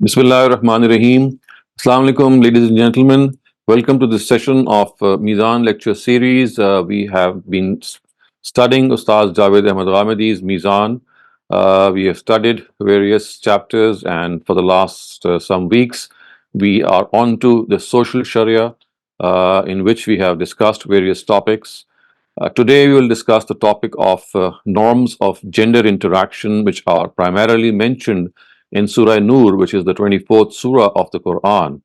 Bismillahir Rahmanir Rahim. Assalamu alaikum, ladies and gentlemen. Welcome to this session of Meezan lecture series. We have been studying Ustaz Javed Ahmed Ghamidi's Meezan. We have studied various chapters, and for the last some weeks, we are on to the social Sharia, in which we have discussed various topics. Today, we will discuss the topic of norms of gender interaction, which are primarily mentioned in Surah Nur, which is the 24th Surah of the Quran.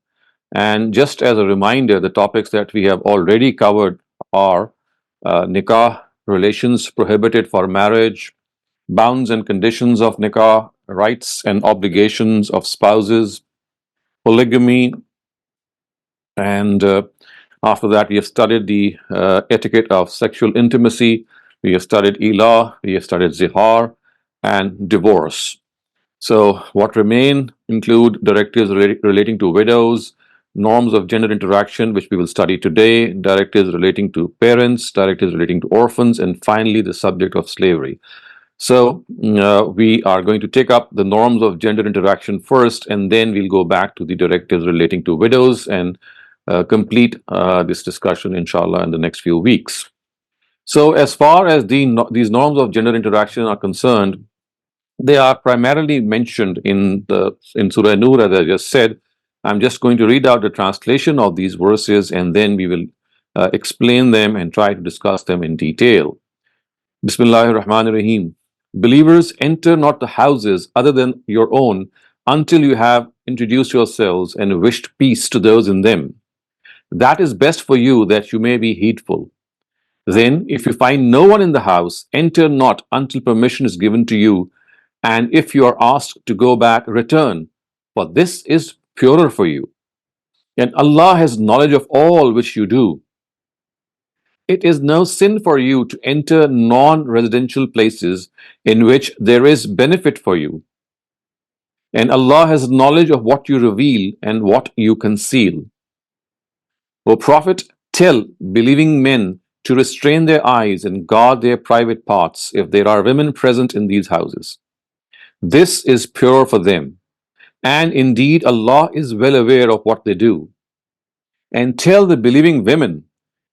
And just as a reminder, the topics that we have already covered are nikah, relations prohibited for marriage, bounds and conditions of nikah, rights and obligations of spouses, polygamy, and after that, we have studied the etiquette of sexual intimacy. We have studied ilah, we have studied zihar, and divorce. So, what remain include directives relating to widows, norms of gender interaction, which we will study today, directives relating to parents, directives relating to orphans, and finally, the subject of slavery. So, we are going to take up the norms of gender interaction first, and then we'll go back to the directives relating to widows and complete this discussion, inshallah, in the next few weeks. So, as far as these norms of gender interaction are concerned, they are primarily mentioned in Surah Nur, as I just said. I'm just going to read out the translation of these verses, and then we will explain them and try to discuss them in detail. Bismillahir Rahmanir Rahim. Believers, enter not the houses other than your own until you have introduced yourselves and wished peace to those in them. That is best for you, that you may be heedful. Then, if you find no one in the house, enter not until permission is given to you, and if you are asked to go back, return, for this is purer for you. And Allah has knowledge of all which you do. It is no sin for you to enter non-residential places in which there is benefit for you. And Allah has knowledge of what you reveal and what you conceal. O Prophet, tell believing men to restrain their eyes and guard their private parts if there are women present in these houses. This is pure for them. And indeed, Allah is well aware of what they do. And tell the believing women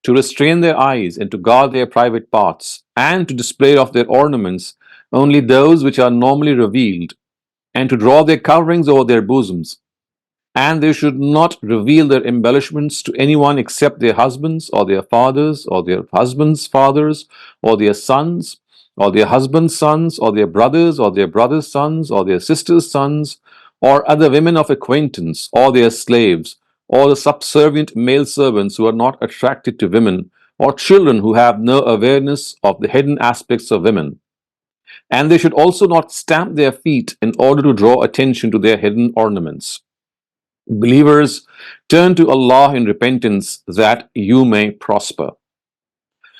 to restrain their eyes and to guard their private parts, and to display of their ornaments only those which are normally revealed, and to draw their coverings over their bosoms. And they should not reveal their embellishments to anyone except their husbands, or their fathers, or their husbands' fathers, or their sons, or their husbands' sons, or their brothers, or their brothers' sons, or their sisters' sons, or other women of acquaintance, or their slaves, or the subservient male servants who are not attracted to women, or children who have no awareness of the hidden aspects of women. And they should also not stamp their feet in order to draw attention to their hidden ornaments. Believers, turn to Allah in repentance that you may prosper.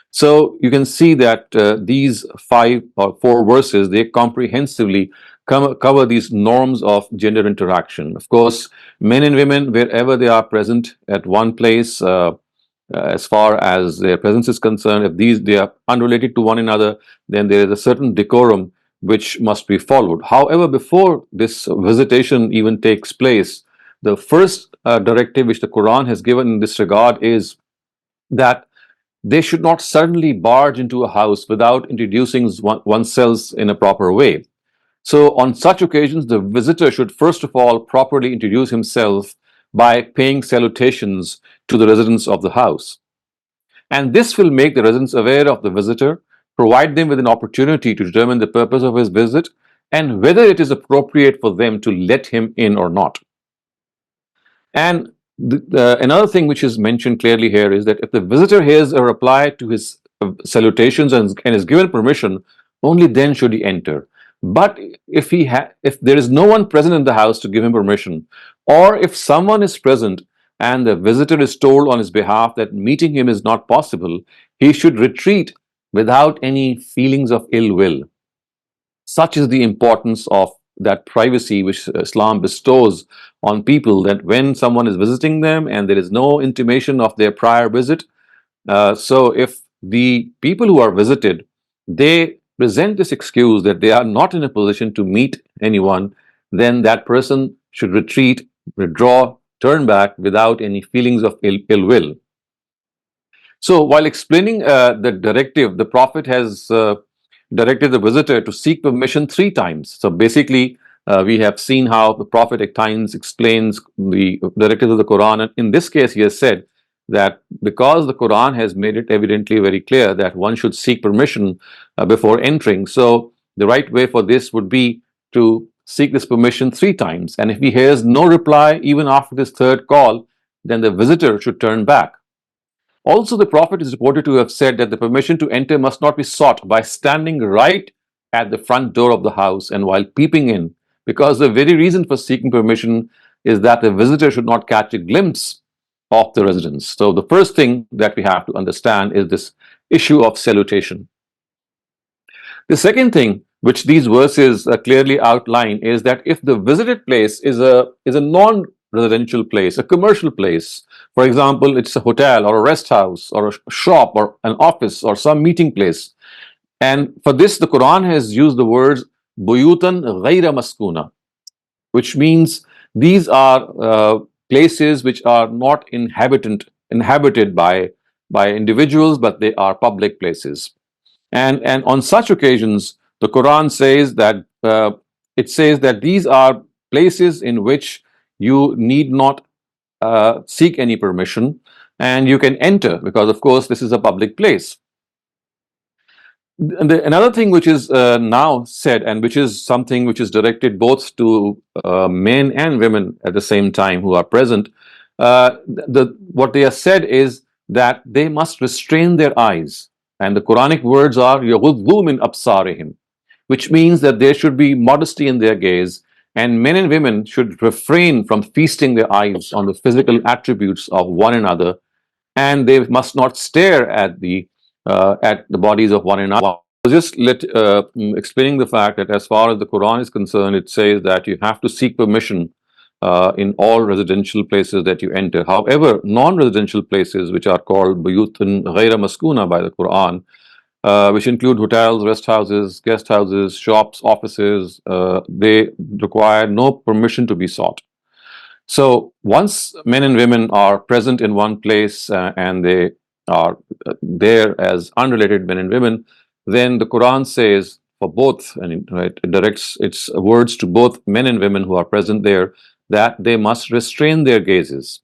So you can see that these 5 or 4 verses, they comprehensively cover these norms of gender interaction. Of course, men and women, wherever they are present at one place, as far as their presence is concerned, if they are unrelated to one another, then there is a certain decorum which must be followed. However, before this visitation even takes place, the first directive which the Quran has given in this regard is that they should not suddenly barge into a house without introducing oneself in a proper way. So on such occasions, the visitor should first of all properly introduce himself by paying salutations to the residents of the house. And this will make the residents aware of the visitor, provide them with an opportunity to determine the purpose of his visit, and whether it is appropriate for them to let him in or not. And another thing which is mentioned clearly here is that if the visitor hears a reply to his salutations and is given permission, only then should he enter. But if there is no one present in the house to give him permission, or if someone is present and the visitor is told on his behalf that meeting him is not possible, he should retreat without any feelings of ill will. Such is the importance of that privacy which Islam bestows on people, that when someone is visiting them and there is no intimation of their prior visit, so if the people who are visited, they present this excuse that they are not in a position to meet anyone, then that person should retreat, withdraw, turn back without any feelings of ill will. So, while explaining the directive, the Prophet has directed the visitor to seek permission 3 times. So, basically, we have seen how the Prophet at times explains the directives of the Quran. And in this case, he has said that because the Quran has made it evidently very clear that one should seek permission before entering. So, the right way for this would be to seek this permission 3 times. And if he hears no reply, even after this third call, then the visitor should turn back. Also, the Prophet is reported to have said that the permission to enter must not be sought by standing right at the front door of the house and while peeping in, because the very reason for seeking permission is that the visitor should not catch a glimpse of the residence. So, the first thing that we have to understand is this issue of salutation. The second thing which these verses clearly outline is that if the visited place is a non-residential place, a commercial place, for example, it's a hotel or a rest house or a shop or an office or some meeting place, and for this the Quran has used the words buyutan ghayra maskuna, which means these are places which are not inhabited by individuals, but they are public places. And on such occasions, the Quran says that these are places in which you need not seek any permission, and you can enter because, of course, this is a public place. Another thing which is now said, and which is something which is directed both to men and women at the same time who are present, what they have said is that they must restrain their eyes. And the Quranic words are يَغُضُّوا مِنْ أَبْصَارِهِمْ, which means that there should be modesty in their gaze, and men and women should refrain from feasting their eyes on the physical attributes of one another, and they must not stare at the bodies of one another. Just explaining the fact that as far as the Quran is concerned, it says that you have to seek permission in all residential places that you enter. However, non-residential places, which are called buyutun ghayra maskuna by the Quran, which include hotels, rest houses, guest houses, shops, offices, they require no permission to be sought. So once men and women are present in one place and they are there as unrelated men and women, then the Quran says for both, and right, it directs its words to both men and women who are present there, that they must restrain their gazes,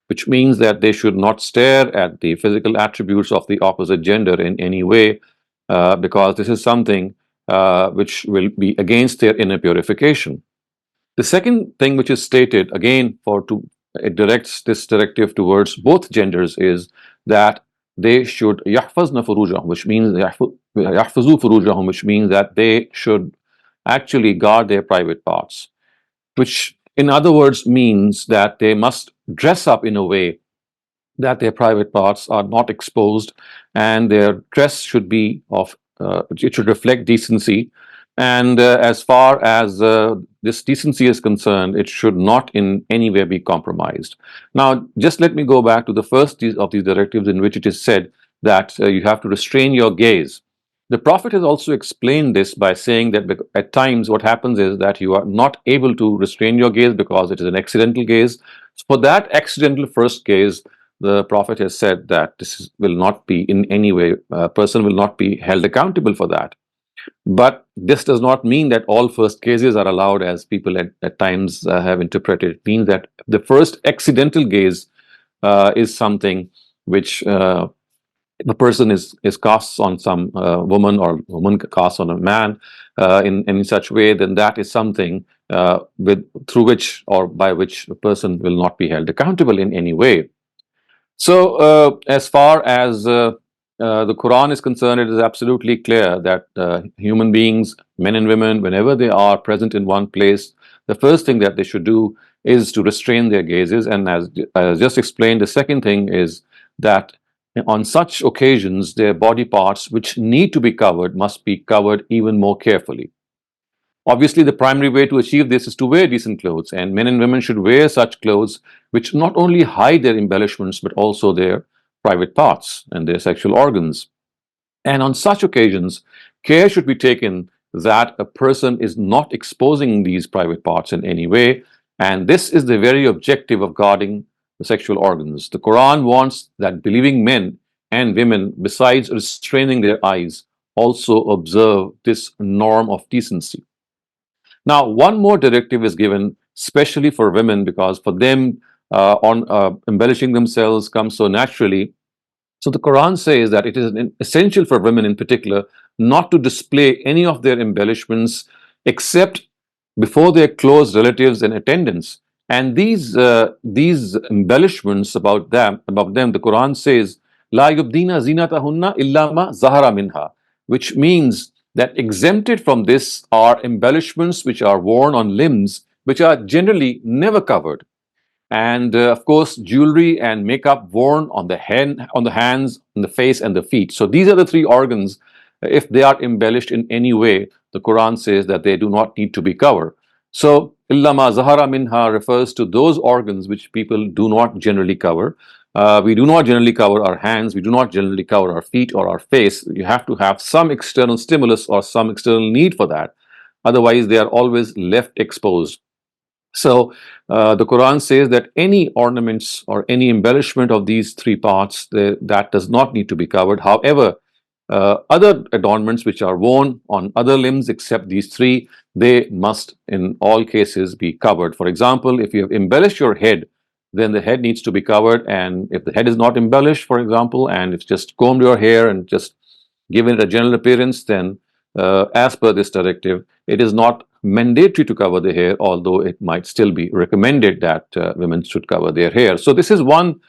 which means that they should not stare at the physical attributes of the opposite gender in any way, because this is something which will be against their inner purification. The second thing which is stated, again, it directs this directive towards both genders, is that they should yahfazna furujahum, which means yahfazu furujahum, which means that they should actually guard their private parts, which in other words means that they must dress up in a way that their private parts are not exposed, and their dress should be it should reflect decency. And as far as this decency is concerned, it should not in any way be compromised. Now, just let me go back to the first of these directives, in which it is said that you have to restrain your gaze. The Prophet has also explained this by saying that at times what happens is that you are not able to restrain your gaze because it is an accidental gaze. So for that accidental first gaze, the Prophet has said that will not be in any way, a person will not be held accountable for that. But this does not mean that all first gazes are allowed, as people at times have interpreted. It means that the first accidental gaze is something which the person is casts on some woman, or woman casts on a man in such way, then that is something through which or by which a person will not be held accountable in any way. So as far as the Quran is concerned, it is absolutely clear that human beings, men and women, whenever they are present in one place, the first thing that they should do is to restrain their gazes. And as just explained, the second thing is that on such occasions, their body parts which need to be covered must be covered even more carefully. Obviously, the primary way to achieve this is to wear decent clothes, and men and women should wear such clothes which not only hide their embellishments but also their private parts and their sexual organs. And on such occasions, care should be taken that a person is not exposing these private parts in any way, And this is the very objective of guarding the sexual organs. The Quran wants that believing men and women, besides restraining their eyes, also observe this norm of decency. Now, one more directive is given, especially for women, because for them, on embellishing themselves comes so naturally. So the Quran says that it is essential for women in particular not to display any of their embellishments except before their close relatives and attendants. And these embellishments about them, the Quran says, "La yubdina zinatahunna illa ma zahara minha," which means that exempted from this are embellishments which are worn on limbs, which are generally never covered, and of course jewelry and makeup worn on the hand, on the hands, on the face and the feet. So these are the three organs. If they are embellished in any way, the Quran says that they do not need to be covered. So illa ma zahara minha refers to those organs which people do not generally cover. We do not generally cover our hands, we do not generally cover our feet or our face. You have to have some external stimulus or some external need for that, otherwise they are always left exposed. So the Quran says that any ornaments or any embellishment of these three parts, that does not need to be covered. However, other adornments which are worn on other limbs except these three, they must in all cases be covered. For example, if you have embellished your head, then the head needs to be covered. And if the head is not embellished, for example, and it's just combed your hair and just given it a general appearance, then as per this directive, it is not mandatory to cover the hair, although it might still be recommended that women should cover their hair. So this is one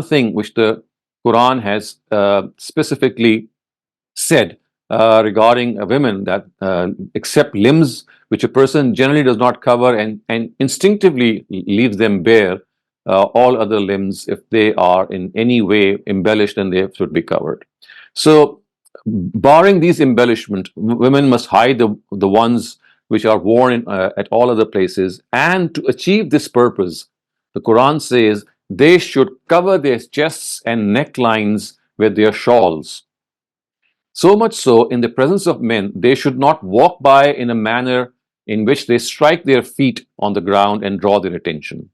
thing which the Quran has specifically said regarding women, that except limbs which a person generally does not cover and instinctively leaves them bare, all other limbs, if they are in any way embellished, then they should be covered. So barring these embellishments, women must hide the ones which are worn at all other places. And to achieve this purpose, the Quran says they should cover their chests and necklines with their shawls. So much so, in the presence of men, they should not walk by in a manner in which they strike their feet on the ground and draw their attention.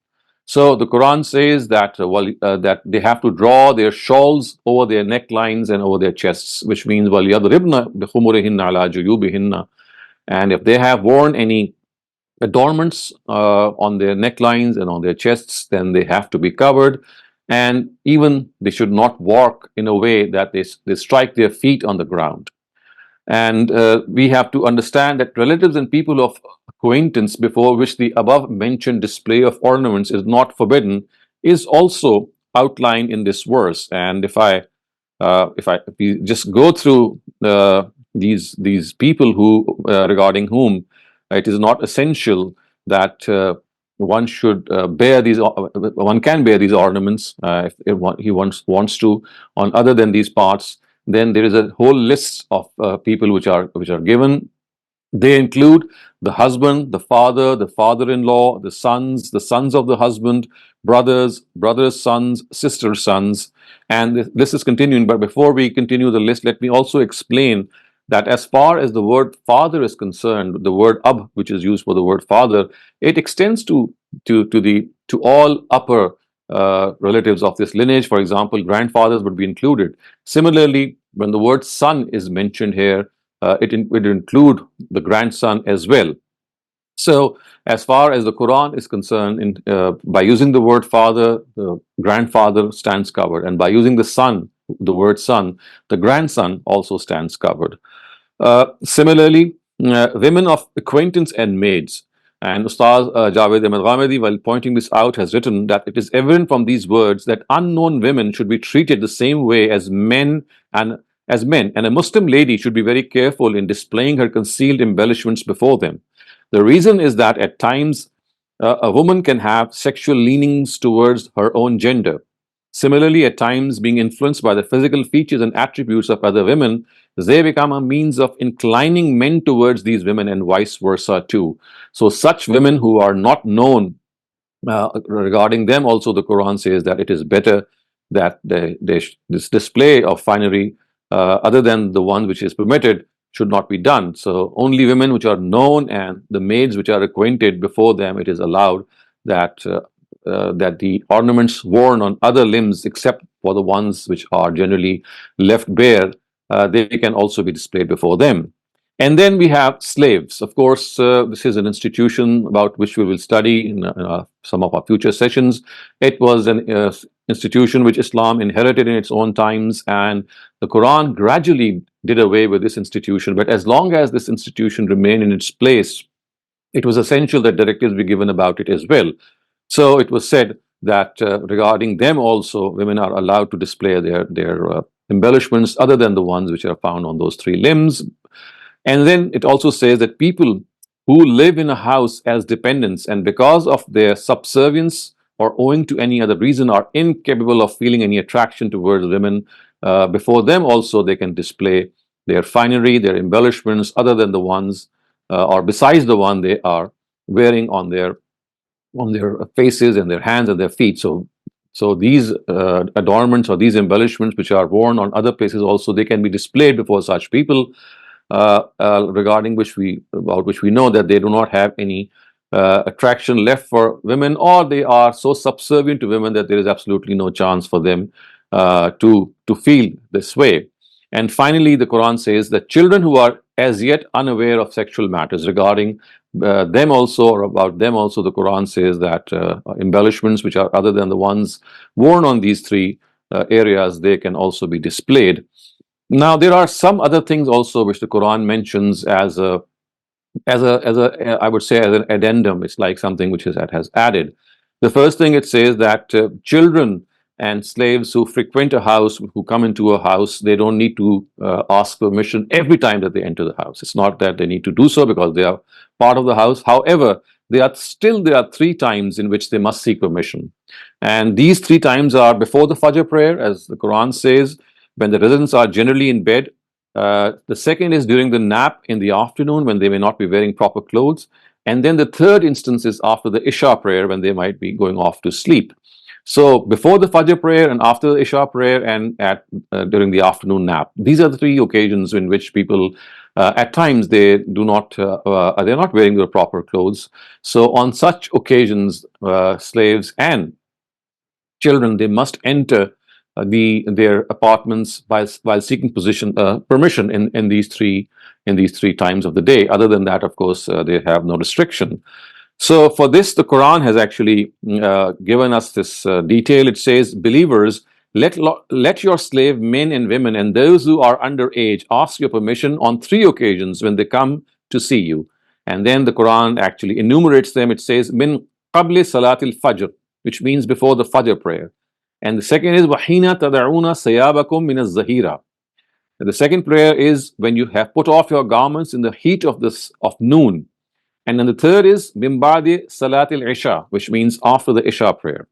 So the Quran says that that they have to draw their shawls over their necklines and over their chests, which means وَلْيَضْرِبْنَ بِخُمُرِهِنَّ عَلَى جُيُوبِهِنَّ. And if they have worn any adornments on their necklines and on their chests, then they have to be covered. And even they should not walk in a way that they strike their feet on the ground. And we have to understand that relatives and people of acquaintance before which the above mentioned display of ornaments is not forbidden is also outlined in this verse. And if we just go through these people who regarding whom it is not essential that one should bear these, one can bear these ornaments if he wants to on other than these parts, then there is a whole list of people which are given. They include the husband, the father-in-law, the sons of the husband, brothers' sons, sisters' sons, and the list is continuing. But before we continue the list, let me also explain that as far as the word father is concerned, the word ab, which is used for the word father, it extends to all upper relatives of this lineage. For example, grandfathers would be included. Similarly, when the word son is mentioned here, it would include the grandson as well. So, as far as the Quran is concerned, by using the word father, the grandfather stands covered, and by using the son, the word son, the grandson also stands covered. Similarly, women of acquaintance and maids. And Ustaz Javed Ahmed Ghamidi, while pointing this out, has written that it is evident from these words that unknown women should be treated the same way as men, and a Muslim lady should be very careful in displaying her concealed embellishments before them. The reason is that at times a woman can have sexual leanings towards her own gender. Similarly, at times, being influenced by the physical features and attributes of other women, they become a means of inclining men towards these women and vice versa too. So such women who are not known, regarding them also the Quran says that it is better that this display of finery, other than the one which is permitted, should not be done. So only women which are known and the maids which are acquainted before them, it is allowed. that the ornaments worn on other limbs, except for the ones which are generally left bare, they can also be displayed before them. And then we have slaves. Of course, this is an institution about which we will study in some of our future sessions. It was an institution which Islam inherited in its own times, and the Quran gradually did away with this institution. But as long as this institution remained in its place, it was essential that directives be given about it as well. So it was said that regarding them also, women are allowed to display their embellishments other than the ones which are found on those three limbs. And then it also says that people who live in a house as dependents and because of their subservience or owing to any other reason are incapable of feeling any attraction towards women, before them also they can display their finery, their embellishments other than the ones or besides the one they are wearing on their faces and their hands and their feet. So these adornments or these embellishments which are worn on other places also, they can be displayed before such people, regarding which we know that they do not have any attraction left for women, or they are so subservient to women that there is absolutely no chance for them to feel this way. And finally, the Quran says that children who are as yet unaware of sexual matters, regarding them also, or about them also, the Quran says that embellishments which are other than the ones worn on these three areas, they can also be displayed. Now, there are some other things also which the Quran mentions as I would say as an addendum. It's like something which has added. The first thing it says that children and slaves who frequent a house, who come into a house, they don't need to ask permission every time that they enter the house. It's not that they need to do so because they are part of the house. However, there are 3 times in which they must seek permission. And these 3 times are before the Fajr prayer, as the Quran says, when the residents are generally in bed. The second is during the nap in the afternoon when they may not be wearing proper clothes. And then the third instance is after the Isha prayer when they might be going off to sleep. So before the Fajr prayer and after the Isha prayer and during the afternoon nap, these are the 3 occasions in which people at times they're not wearing their proper clothes. So on such occasions, slaves and children, they must enter their apartments while seeking permission in these three times of the day. Other than that, of course, they have no restriction. So for this, the Quran has actually given us this detail. It says, believers, let your slave men and women and those who are underage ask your permission on 3 occasions when they come to see you. And then the Quran actually enumerates them. It says, min qabli salatil fajr, which means before the Fajr prayer. And the second is wahina tad'una sayabakum min az-zahira. The second prayer is when you have put off your garments in the heat of noon. And then the third is Mimbadi Salatil Isha, which means after the Isha prayer.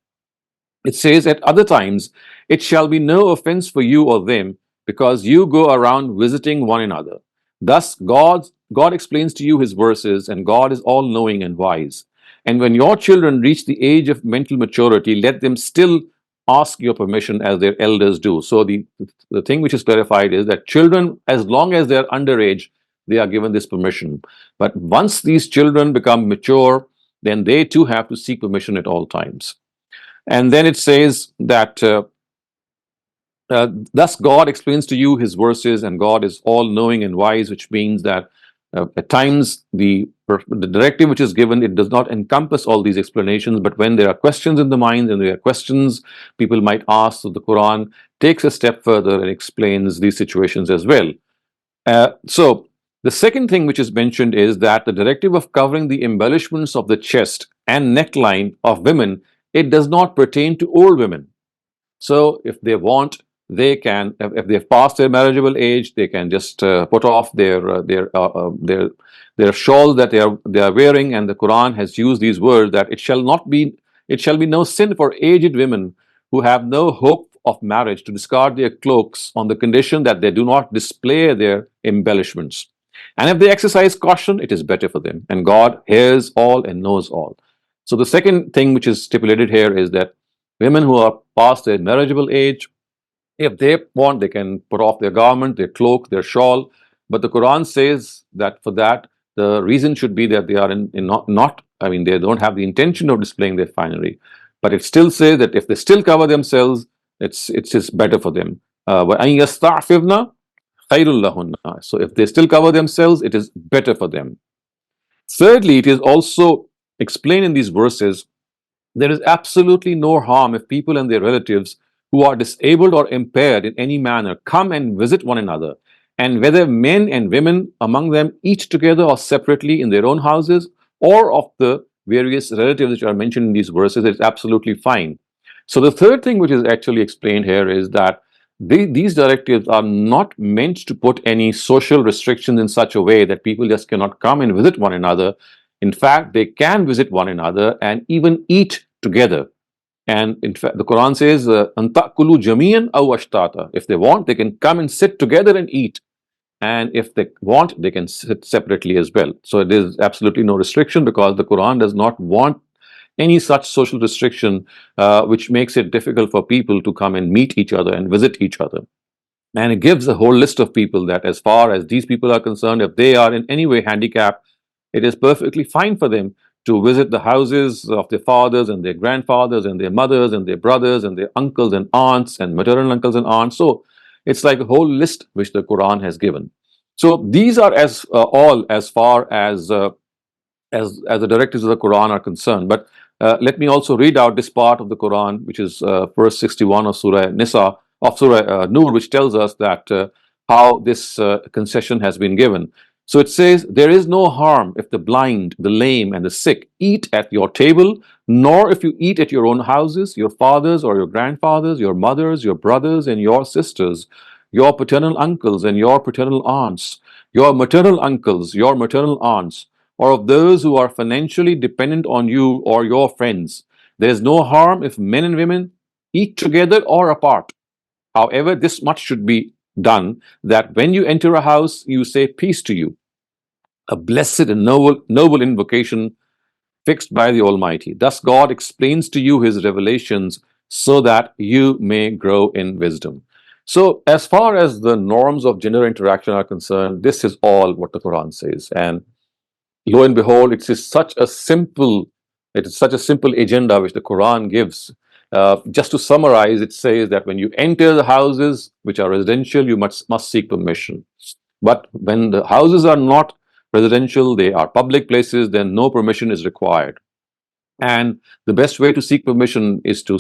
It says at other times, it shall be no offense for you or them, because you go around visiting one another. Thus, God explains to you his verses, and God is all knowing and wise. And when your children reach the age of mental maturity, let them still ask your permission as their elders do. So the thing which is clarified is that children, as long as they're underage, they are given this permission. But once these children become mature, then they too have to seek permission at all times. And then it says that thus God explains to you his verses, and God is all knowing and wise, which means that at times the directive which is given, it does not encompass all these explanations. But when there are questions in the mind and there are questions people might ask, so the Quran takes a step further and explains these situations as well. So the second thing which is mentioned is that the directive of covering the embellishments of the chest and neckline of women, it does not pertain to old women. So if they want, they can, if they've passed their marriageable age, they can just put off their shawl that they are wearing. And the Quran has used these words that it shall be no sin for aged women who have no hope of marriage to discard their cloaks on the condition that they do not display their embellishments. And if they exercise caution, it is better for them. And God hears all and knows all. So the second thing which is stipulated here is that women who are past their marriageable age, if they want, they can put off their garment, their cloak, their shawl. But the Quran says that for that, the reason should be that they are not I mean, they don't have the intention of displaying their finery, but it still says that if they still cover themselves, it's just better for them. وَأَن يَسْتَعْفِفْنَ خَيْرٌ لَهُنَّ. So if they still cover themselves, it is better for them. Thirdly, it is also explained in these verses, there is absolutely no harm if people and their relatives who are disabled or impaired in any manner come and visit one another, and whether men and women among them eat together or separately in their own houses, or of the various relatives which are mentioned in these verses, it's absolutely fine. So the third thing which is actually explained here is that these directives are not meant to put any social restrictions in such a way that people just cannot come and visit one another. In fact, they can visit one another and even eat together. And in fact, the Quran says, "Antakulu jamiyan aw ashtata." If they want, they can come and sit together and eat. And if they want, they can sit separately as well. So there is absolutely no restriction, because the Quran does not want any such social restriction which makes it difficult for people to come and meet each other and visit each other. And it gives a whole list of people that, as far as these people are concerned, if they are in any way handicapped, it is perfectly fine for them to visit the houses of their fathers and their grandfathers and their mothers and their brothers and their uncles and aunts and maternal uncles and aunts. So it's like a whole list which the Quran has given. So these are all as far as the directives of the Quran are concerned. But let me also read out this part of the Quran, which is verse 61 of Surah Nur, which tells us that how this concession has been given. So it says, "There is no harm if the blind, the lame, and the sick eat at your table, nor if you eat at your own houses, your fathers or your grandfathers, your mothers, your brothers, and your sisters, your paternal uncles and your paternal aunts, your maternal uncles, your maternal aunts, or of those who are financially dependent on you or your friends. There is no harm if men and women eat together or apart. However, this much should be done, that when you enter a house, you say peace to you, a blessed and noble invocation fixed by the Almighty. Thus God explains to you His revelations so that you may grow in wisdom." So as far as the norms of gender interaction are concerned, this is all what the Quran says. And lo and behold, it is such a simple agenda which the Quran gives. Just to summarize, it says that when you enter the houses which are residential, you must seek permission. But when the houses are not residential, they are public places, then no permission is required. And the best way to seek permission is to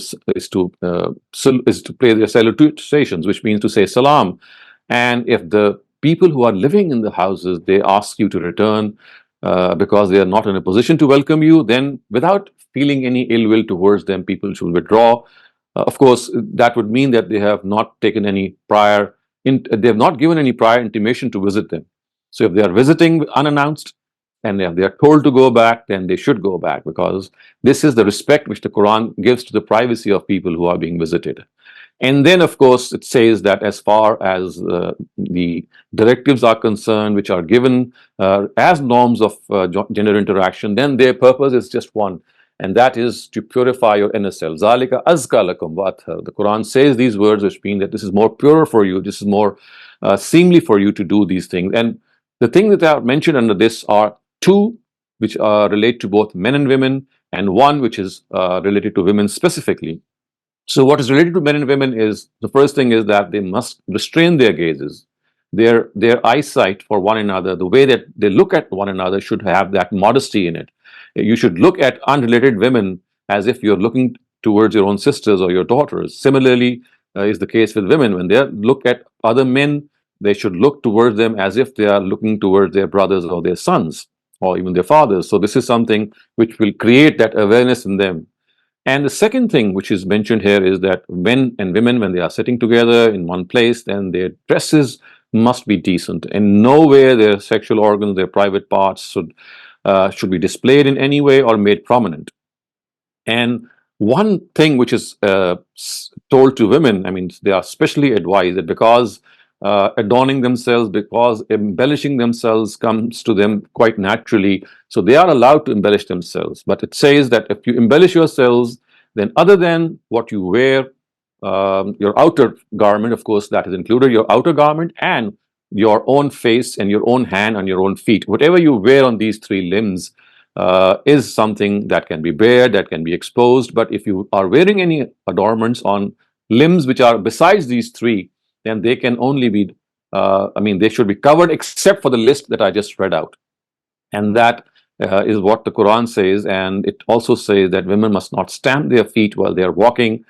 pay their salutations, which means to say salam. And if the people who are living in the houses, they ask you to return because they are not in a position to welcome you, then without feeling any ill will towards them, people should withdraw. Of course, that would mean that they have not given any prior intimation to visit them. So if they are visiting unannounced, and if they are told to go back, then they should go back, because this is the respect which the Quran gives to the privacy of people who are being visited. And then, of course, it says that as far as the directives are concerned, which are given as norms of gender interaction, then their purpose is just one, and that is to purify your inner self. Zalika azka lakum wa athhar. The Quran says these words, which mean that this is more pure for you, this is more seemly for you to do these things. And the things that are mentioned under this are two which relate to both men and women, and one which is related to women specifically. So what is related to men and women is, the first thing is that they must restrain their gazes, their eyesight for one another. The way that they look at one another should have that modesty in it. You should look at unrelated women as if you're looking towards your own sisters or your daughters. Similarly, is the case with women. When they look at other men, they should look towards them as if they are looking towards their brothers or their sons or even their fathers. So this is something which will create that awareness in them. And the second thing which is mentioned here is that men and women, when they are sitting together in one place, then their dresses must be decent. In no way their sexual organs, their private parts should be displayed in any way or made prominent. And one thing which is told to women, I mean, they are specially advised that because adorning themselves, because embellishing themselves comes to them quite naturally, so they are allowed to embellish themselves. But it says that if you embellish yourselves, then other than what you wear, your outer garment, of course, that is included, your outer garment and your own face and your own hand and your own feet, whatever you wear on these three limbs, is something that can be bared, that can be exposed. But if you are wearing any adornments on limbs which are besides these three, then they can only be, they should be covered except for the list that I just read out. And that is what the Quran says. And it also says that women must not stamp their feet while they are walking,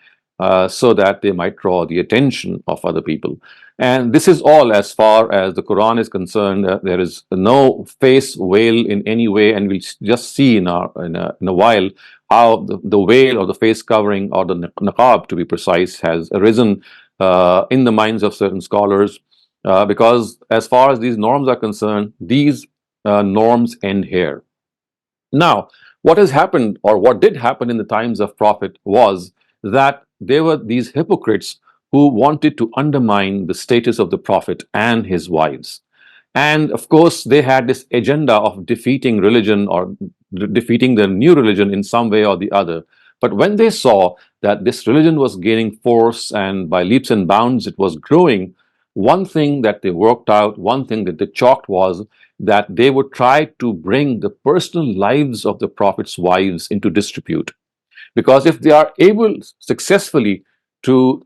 so that they might draw the attention of other people. And this is all as far as the Quran is concerned. There is no face veil in any way, and we'll just see in a while how the veil or the face covering, or the niqab to be precise, has arisen in the minds of certain scholars. Because as far as these norms are concerned, these norms end here. Now, what has happened, or what did happen in the times of Prophet, was that there were these hypocrites who wanted to undermine the status of the Prophet and his wives. And of course, they had this agenda of defeating religion, or defeating the new religion in some way or the other. But when they saw that this religion was gaining force and by leaps and bounds it was growing, one thing that they worked out, one thing that they chalked, was that they would try to bring the personal lives of the Prophet's wives into disrepute. Because if they are able successfully to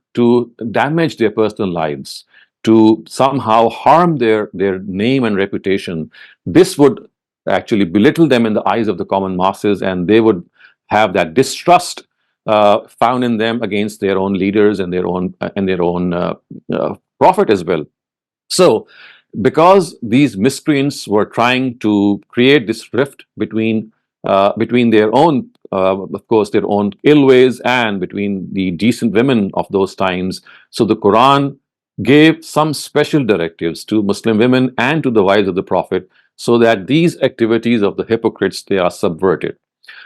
damage their personal lives, to somehow harm their name and reputation, this would actually belittle them in the eyes of the common masses, and they would have that distrust found in them against their own leaders and their own prophet as well. So, because these miscreants were trying to create this rift between their own, of course, their own ill ways, and between the decent women of those times, so the Quran gave some special directives to Muslim women and to the wives of the Prophet, so that these activities of the hypocrites, they are subverted.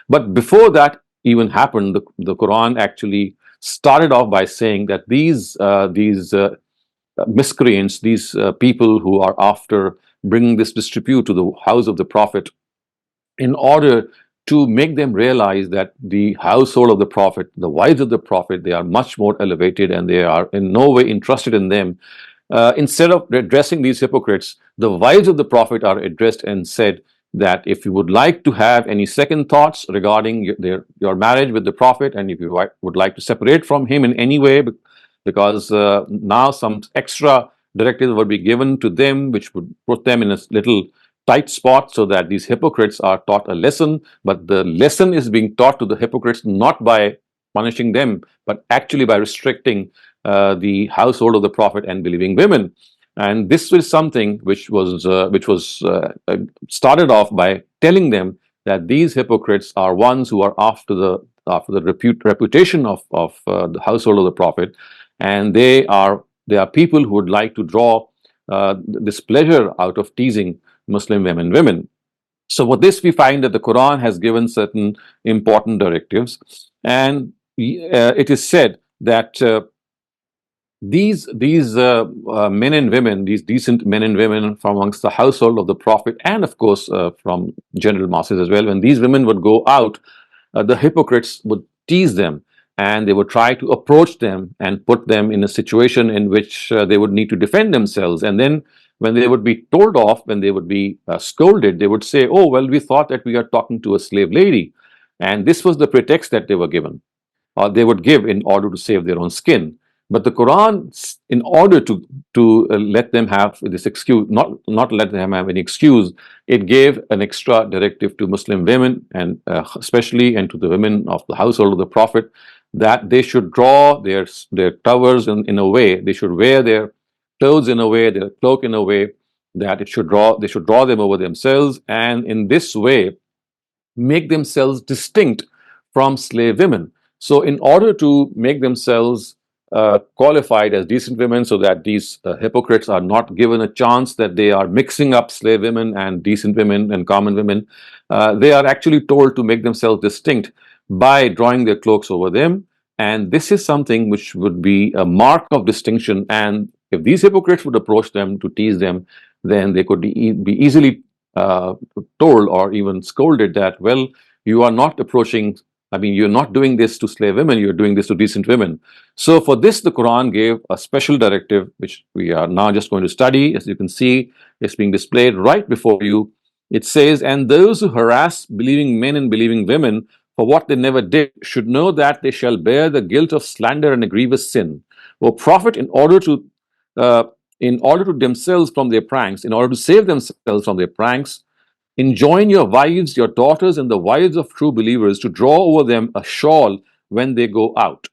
But before that even happened, the Quran actually started off by saying that these miscreants, these people who are after bringing this disrepute to the house of the Prophet, in order to make them realize that the household of the Prophet, the wives of the Prophet, they are much more elevated and they are in no way interested in them. Instead of addressing these hypocrites, the wives of the Prophet are addressed and said that if you would like to have any second thoughts regarding your marriage with the Prophet, and if you would like to separate from him in any way, because now some extra directives will be given to them, which would put them in a little tight spot, so that these hypocrites are taught a lesson. But the lesson is being taught to the hypocrites not by punishing them, but actually by restricting the household of the Prophet and believing women. And this was something which was started off by telling them that these hypocrites are ones who are after the reputation of the household of the Prophet, and they are people who would like to draw this pleasure out of teasing Muslim women. So with this, we find that the Quran has given certain important directives, and it is said that these men and women, these decent men and women from amongst the household of the Prophet, and of course from general masses as well, when these women would go out, the hypocrites would tease them, and they would try to approach them and put them in a situation in which they would need to defend themselves. And then when they would be told off, when they would be scolded, they would say, "Oh, well, we thought that we are talking to a slave lady." And this was the pretext that they were given, or they would give, in order to save their own skin. But the Quran, in order to let them have this excuse, not let them have any excuse, it gave an extra directive to Muslim women, and especially and to the women of the household of the Prophet, that they should draw their towers in a way, they should wear their clothes in a way, their cloak in a way, that they should draw them over themselves, and in this way make themselves distinct from slave women. So in order to make themselves qualified as decent women, so that these hypocrites are not given a chance that they are mixing up slave women and decent women and common women, they are actually told to make themselves distinct by drawing their cloaks over them. And this is something which would be a mark of distinction. And if these hypocrites would approach them to tease them, then they could be easily told or even scolded that, well, you are not approaching, you're not doing this to slave women, you're doing this to decent women. So for this, the Quran gave a special directive, which we are now just going to study. As you can see, it's being displayed right before you. It says, and those who harass believing men and believing women for what they never did should know that they shall bear the guilt of slander and a grievous sin. O Prophet, uh, in order to themselves from their pranks, in order to save themselves from their pranks, enjoin your wives, your daughters, and the wives of true believers to draw over them a shawl when they go out.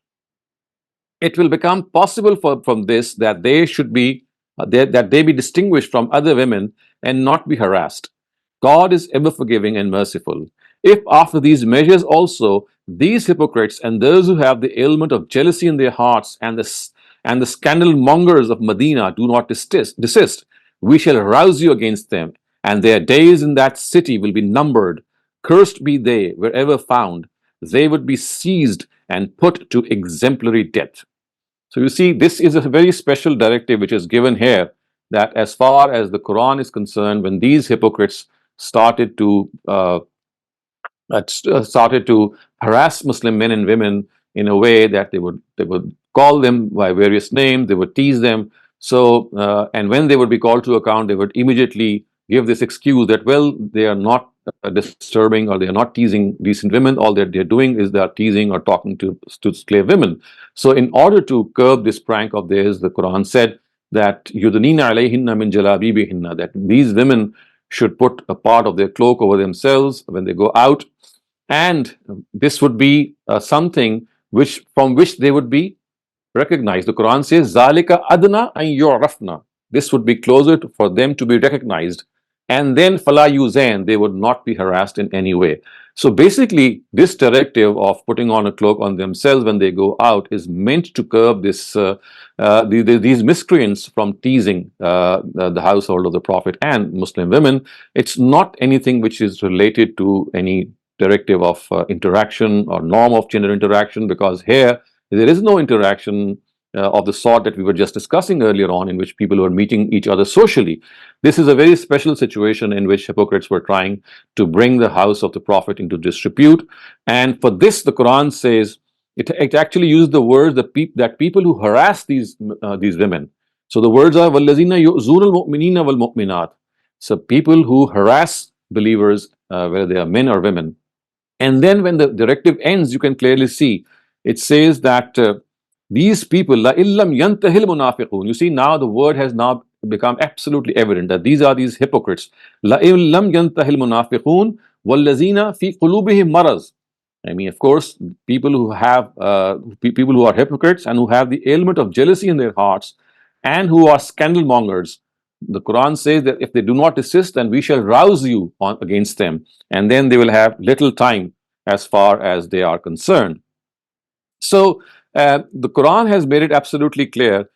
It will become possible from this that they should be that they be distinguished from other women and not be harassed. God is ever forgiving and merciful. If after these measures also these hypocrites and those who have the ailment of jealousy in their hearts and the scandal mongers of Medina do not desist, we shall rouse you against them, and their days in that city will be numbered. Cursed be they wherever found. They would be seized and put to exemplary death. So you see, this is a very special directive which is given here, that as far as the Quran is concerned, when these hypocrites started to started to harass Muslim men and women in a way that they would call them by various names, they would tease them. So and when they would be called to account, they would immediately give this excuse that, well, they are not disturbing or they are not teasing decent women. All that they're doing is they are teasing or talking to slave women. So in order to curb this prank of theirs, the Quran said that yudnina alayhinna min jalabibihinna, that these women should put a part of their cloak over themselves when they go out, and this would be something which they would be recognized. The Quran says, "Zalika adna an yu'rafna." This would be closer for them to be recognized, and then fala yuzain, they would not be harassed in any way. So basically, this directive of putting on a cloak on themselves when they go out is meant to curb these miscreants from teasing the household of the Prophet and Muslim women. It's not anything which is related to any directive of interaction or norm of gender interaction, because here there is no interaction of the sort that we were just discussing earlier on, in which people were meeting each other socially. This is a very special situation in which hypocrites were trying to bring the house of the Prophet into disrepute. And for this, the Quran says, it actually used the words that people who harass these women. So the words are وَالَّذِينَ يُؤْذُونَ الْمُؤْمِنِينَ وَالْمُؤْمِنَاتِ. So people who harass believers, whether they are men or women. And then when the directive ends, you can clearly see it says that these people, la illam yantahil munafiqun. You see, now the word has now become absolutely evident that these are these hypocrites. La illam yantahil munafiqun wallazina fi qulubihim maraz. I mean, of course, people who have people who are hypocrites and who have the ailment of jealousy in their hearts and who are scandal mongers. The Quran says that if they do not desist, then we shall rouse you against them, and then they will have little time as far as they are concerned. So the Quran has made it absolutely clear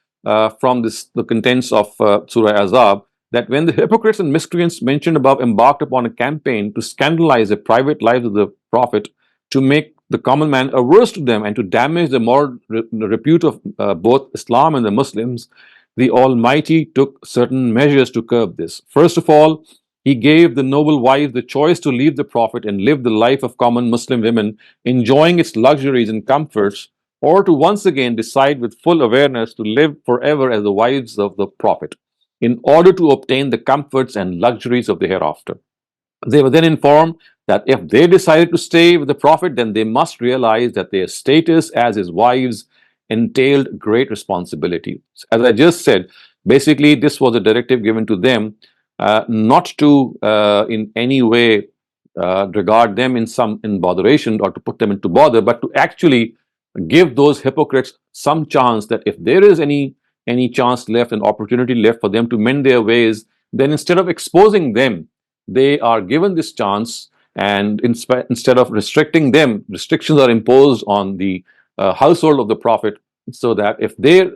from the contents of Surah Azab that when the hypocrites and miscreants mentioned above embarked upon a campaign to scandalize the private lives of the Prophet, to make the common man averse to them, and to damage the moral repute of both Islam and the Muslims, the Almighty took certain measures to curb this. First of all, He gave the noble wife the choice to leave the Prophet and live the life of common Muslim women, enjoying its luxuries and comforts, or to once again decide with full awareness to live forever as the wives of the Prophet, in order to obtain the comforts and luxuries of the hereafter. They were then informed that if they decided to stay with the Prophet, then they must realize that their status as his wives entailed great responsibility. As I just said, basically this was a directive given to them, not to in any way regard them in botheration or to put them into bother, but to actually give those hypocrites some chance that if there is any chance left, an opportunity left for them to mend their ways, then instead of exposing them, they are given this chance, and instead of restricting them, restrictions are imposed on the household of the Prophet, so that if they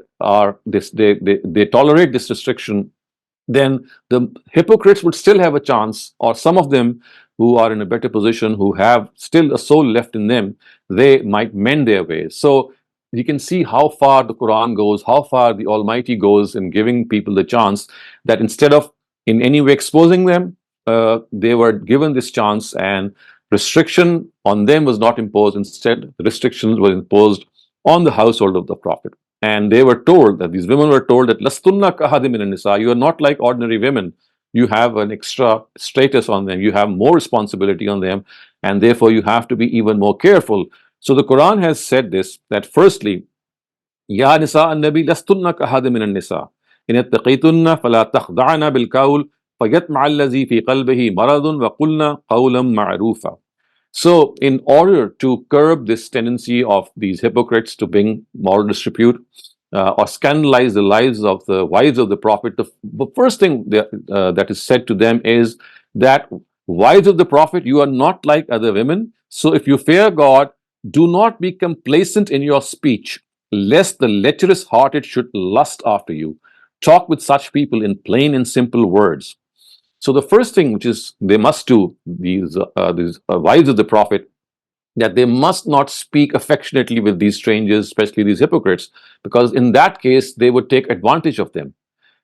tolerate this restriction, then the hypocrites would still have a chance, or some of them who are in a better position, who have still a soul left in them, they might mend their ways. So you can see how far the Quran goes, how far the Almighty goes in giving people the chance, that instead of in any way exposing them, they were given this chance, and restriction on them was not imposed. Instead, restrictions were imposed on the household of the Prophet. And they were told, that these women were told that Lastunna kahadi minan nisa, you are not like ordinary women. you have an extra status on them, you have more responsibility on them, and therefore you have to be even more careful. So the Quran has said this, that firstly, Ya nisa an-nabi lastunna kahad min an-nisa in ittaqitunna fala takhda'na bil qawl fayatma'a allazi fi qalbihi maradun wa qulna qawlan ma'rufa. So, in order to curb this tendency of these hypocrites to bring moral disrepute or scandalize the lives of the wives of the Prophet, the first thing that is said to them is that, wives of the Prophet, you are not like other women. So, if you fear God, do not be complacent in your speech, lest the lecherous hearted should lust after you. Talk with such people in plain and simple words. So the first thing which is they must do, these wives of the Prophet, that they must not speak affectionately with these strangers, especially these hypocrites, because in that case they would take advantage of them.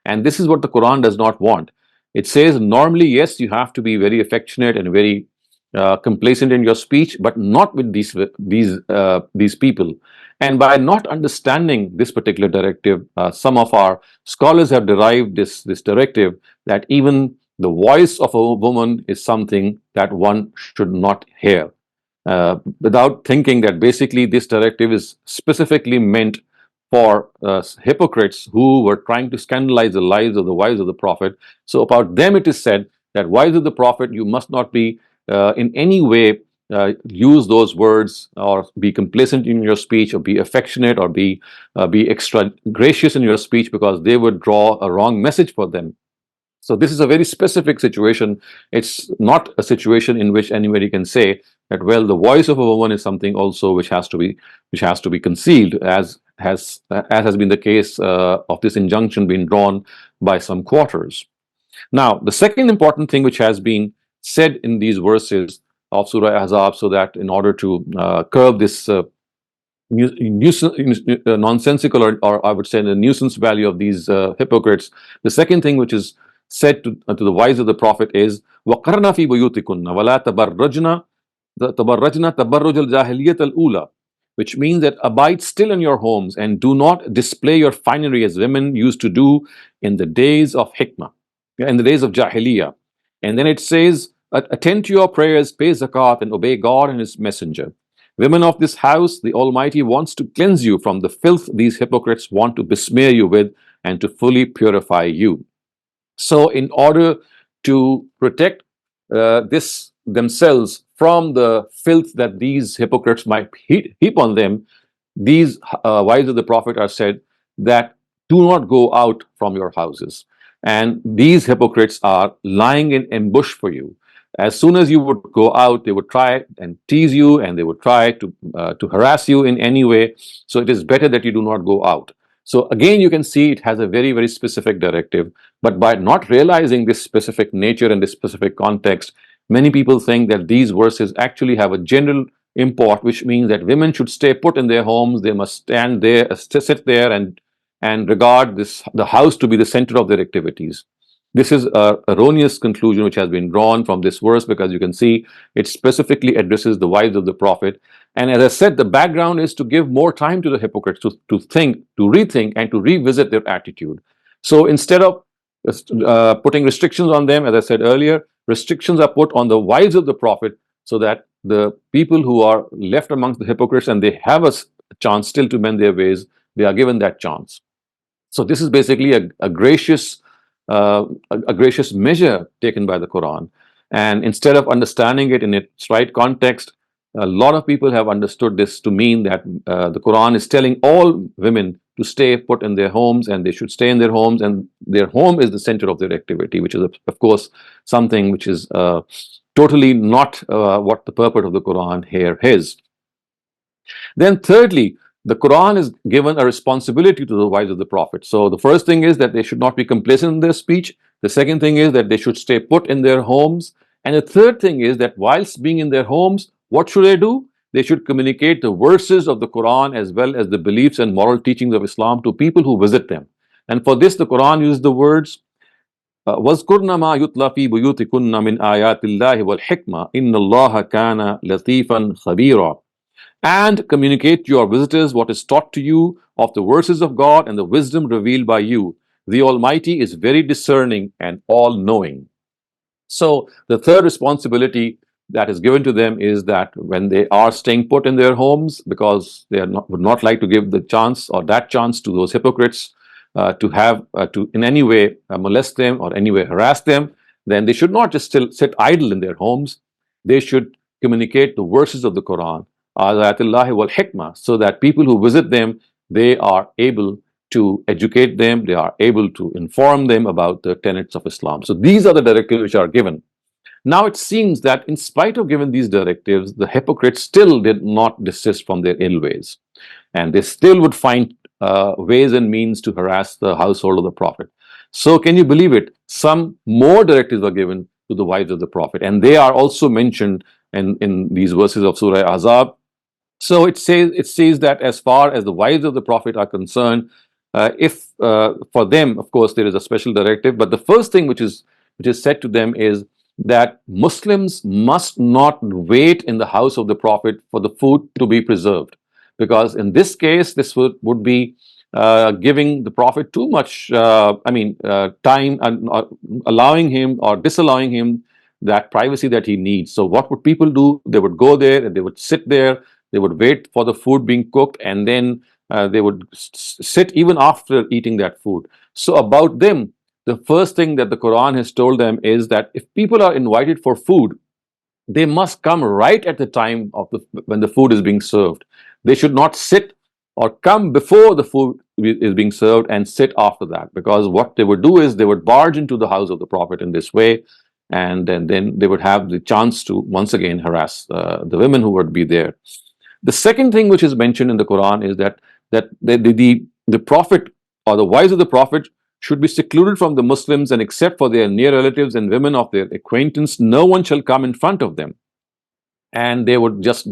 And this is what the Quran does not want. It says normally, yes, you have to be very affectionate and very complacent in your speech, but not with these people. And by not understanding this particular directive, some of our scholars have derived this directive that even the voice of a woman is something that one should not hear, without thinking that basically this directive is specifically meant for hypocrites who were trying to scandalize the lives of the wives of the Prophet. So about them it is said that, wives of the Prophet, you must not be in any way use those words or be complacent in your speech or be affectionate or be extra gracious in your speech, because they would draw a wrong message for them. So this is a very specific situation. It's not a situation in which anybody can say that, well, the voice of a woman is something also which has to be concealed, as has been the case of this injunction being drawn by some quarters. Now, the second important thing which has been said in these verses of Surah Ahzab, so that in order to curb this nonsensical, or I would say the nuisance value of these hypocrites, the second thing which is said to the wives of the Prophet is, وَقَرْنَا فِي بُيُوتِكُنَّ وَلَا تَبَرَّجْنَا تَبَرَّجْنَا تَبَرُّجَ الْأُولَى, which means that abide still in your homes and do not display your finery as women used to do in the days of hikmah, in the days of Jahiliyyah. And then it says, attend to your prayers, pay zakat, and obey God and His Messenger. Women of this house, the Almighty wants to cleanse you from the filth these hypocrites want to besmear you with, and to fully purify you. So, in order to protect this themselves from the filth that these hypocrites might heap on them, these wives of the Prophet are said that do not go out from your houses. And these hypocrites are lying in ambush for you. As soon as you would go out, they would try and tease you, and they would try to harass you in any way. So it is better that you do not go out. So again, you can see it has a very, very specific directive. But by not realizing this specific nature and this specific context, many people think that these verses actually have a general import, which means that women should stay put in their homes. They must stand there, sit there, and regard the house to be the center of their activities. This is an erroneous conclusion which has been drawn from this verse, because you can see it specifically addresses the wives of the Prophet. And as I said, the background is to give more time to the hypocrites to think, to rethink, and to revisit their attitude. So instead of putting restrictions on them, as I said earlier, restrictions are put on the wives of the Prophet, so that the people who are left amongst the hypocrites and they have a chance still to mend their ways, they are given that chance. So this is basically a gracious measure taken by the Quran. And instead of understanding it in its right context, a lot of people have understood this to mean that the Quran is telling all women to stay put in their homes, and they should stay in their homes, and their home is the center of their activity, which is, of course, something which is totally not what the purport of the Quran here is. Then thirdly, the Quran is given a responsibility to the wives of the Prophet. So the first thing is that they should not be complacent in their speech. The second thing is that they should stay put in their homes. And the third thing is that whilst being in their homes, what should they do? They should communicate the verses of the Quran as well as the beliefs and moral teachings of Islam to people who visit them. And for this, the Quran uses the words, وَاذْكُرْنَ مَا يُتْلَى فِي بُيُوتِكُنَّ مِنْ آيَاتِ اللَّهِ وَالْحِكْمَةِ إِنَّ اللَّهَ كَانَ لَطِيفًا خَبِيرًا. And communicate to your visitors what is taught to you of the verses of God and the wisdom revealed by you. the Almighty is very discerning and all-knowing. So the third responsibility that is given to them is that when they are staying put in their homes, because they would not like to give the chance or that chance to those hypocrites to in any way molest them or any way harass them, then they should not just still sit idle in their homes. They should communicate the verses of the Quran, ayatullahi wal hikmah, so that people who visit them, they are able to educate them, they are able to inform them about the tenets of Islam. So these are the directives which are given. Now it seems that in spite of giving these directives, the hypocrites still did not desist from their ill ways, and they still would find ways and means to harass the household of the Prophet. So can you believe it? Some more directives were given to the wives of the Prophet, and they are also mentioned in these verses of Surah Ahzab. So it says that as far as the wives of the Prophet are concerned, if for them, of course, there is a special directive, but the first thing which is said to them is that Muslims must not wait in the house of the Prophet for the food to be preserved, because in this case, this would be giving the Prophet too much, time, and allowing him or disallowing him that privacy that he needs. So what would people do? They would go there and they would sit there. They would wait for the food being cooked, and then they would sit even after eating that food. So about them, the first thing that the Quran has told them is that if people are invited for food, they must come right at the time of when the food is being served. They should not sit or come before the food is being served and sit after that, because what they would do is they would barge into the house of the Prophet in this way, and then they would have the chance to once again harass the women who would be there. The second thing which is mentioned in the Quran is that the Prophet or the wives of the Prophet should be secluded from the Muslims, and except for their near relatives and women of their acquaintance, no one shall come in front of them. And they would just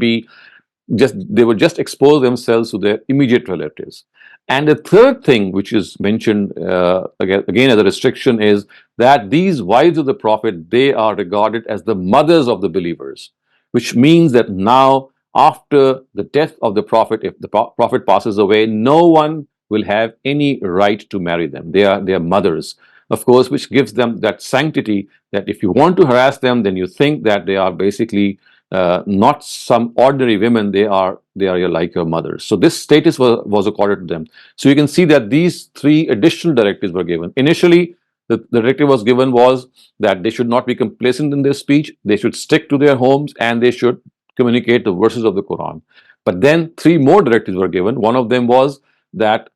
expose themselves to their immediate relatives. And the third thing which is mentioned again as a restriction is that these wives of the Prophet, they are regarded as the mothers of the believers, which means that now, after the death of the Prophet, if the Prophet passes away, no one will have any right to marry them. They are mothers, of course, which gives them that sanctity that if you want to harass them, then you think that they are basically not some ordinary women. They are like your mothers. So this status was accorded to them. So you can see that these three additional directives were given. Initially, the directive was given was that they should not be complacent in their speech. They should stick to their homes, and they should communicate the verses of the Quran. But then three more directives were given. One of them was that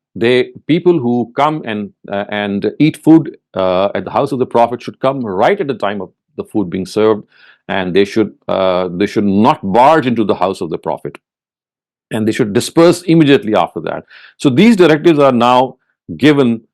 people who come and eat food at the house of the Prophet should come right at the time of the food being served, and they should not barge into the house of the Prophet, and they should disperse immediately after that. So these directives are now given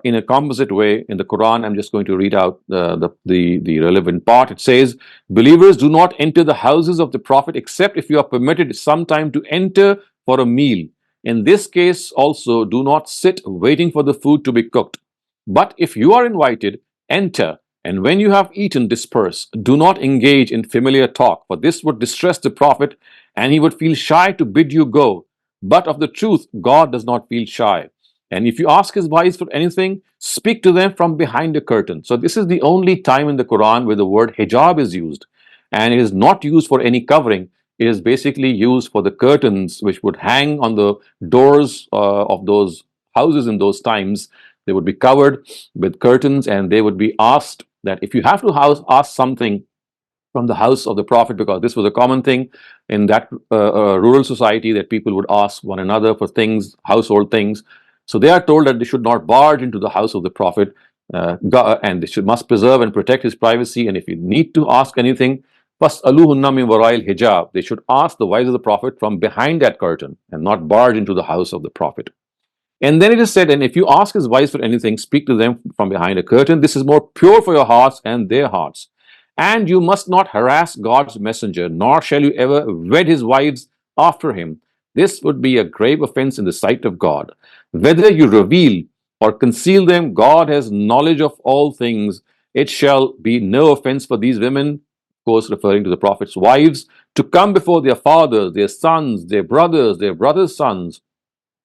in a composite way in the Quran. I'm just going to read out the relevant part. It says, "Believers, do not enter the houses of the Prophet except if you are permitted sometime to enter for a meal. In this case also, do not sit waiting for the food to be cooked. But if you are invited, enter, and when you have eaten, disperse. Do not engage in familiar talk, for this would distress the Prophet, and he would feel shy to bid you go. But of the truth, God does not feel shy. And if you ask his wives for anything, speak to them from behind a curtain." So this is the only time in the Quran where the word hijab is used, and it is not used for any covering. It is basically used for the curtains which would hang on the doors of those houses in those times. They would be covered with curtains, and they would be asked that if you have to ask something from the house of the Prophet, because this was a common thing in that rural society, that people would ask one another for things, household things. So they are told that they should not barge into the house of the Prophet, and they must preserve and protect his privacy. And if you need to ask anything, فَاسْأَلُوهُنَّ مِنْ وَرَاءِ الْحِجَابِ, they should ask the wives of the Prophet from behind that curtain and not barge into the house of the Prophet. And then it is said, and if you ask his wives for anything, speak to them from behind a curtain. This is more pure for your hearts and their hearts. And you must not harass God's messenger, nor shall you ever wed his wives after him. This would be a grave offense in the sight of God. Whether you reveal or conceal them, God has knowledge of all things. It shall be no offense for these women, of course referring to the Prophet's wives, to come before their fathers, their sons, their brothers' sons,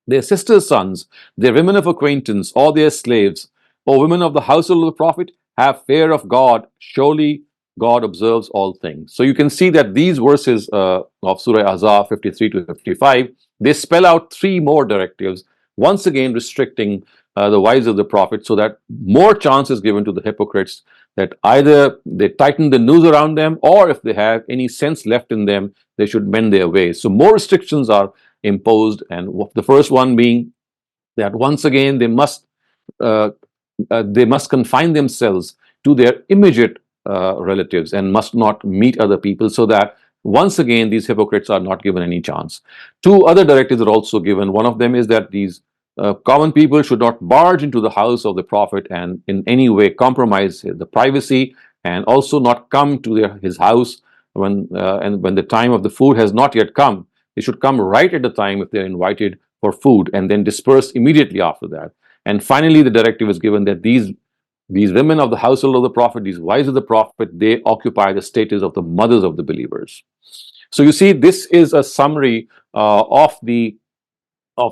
their sisters' sons, their women of acquaintance, or their slaves, O women of the household of the Prophet, have fear of God. Surely God observes all things. So you can see that these verses of Surah Ahzab 53 to 55, they spell out three more directives, once again restricting the wives of the Prophet, so that more chance is given to the hypocrites that either they tighten the noose around them, or if they have any sense left in them, they should mend their ways. So more restrictions are imposed, and the first one being that once again uh, they must confine themselves to their immediate relatives and must not meet other people, so that once again these hypocrites are not given any chance. Two other directives are also given. One of them is that these common people should not barge into the house of the Prophet and in any way compromise the privacy, and also not come to his house when the time of the food has not yet come. They should come right at the time if they are invited for food, and then disperse immediately after that. And finally, the directive is given that these women of the household of the Prophet, these wives of the Prophet, they occupy the status of the mothers of the believers. So you see, this is a summary of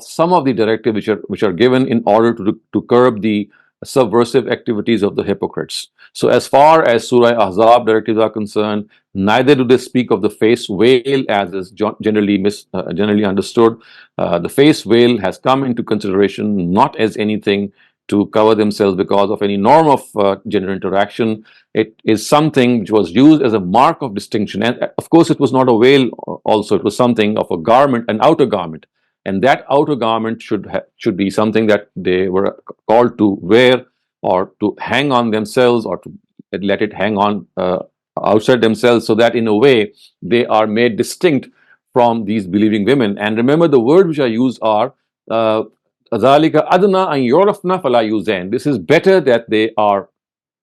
some of the directives which are given in order to curb the subversive activities of the hypocrites. So as far as Surah Ahzab directives are concerned, neither do they speak of the face veil as is generally understood. The face veil has come into consideration not as anything to cover themselves because of any norm of gender interaction. It is something which was used as a mark of distinction, and of course it was not a veil. Also, it was something of a garment, an outer garment, and that outer garment should be something that they were called to wear, or to hang on themselves, or to let it hang on outside themselves, so that in a way they are made distinct from these believing women. And remember, the words which are used are "Zalika adna an yurafna fala yuzain." This is better that they are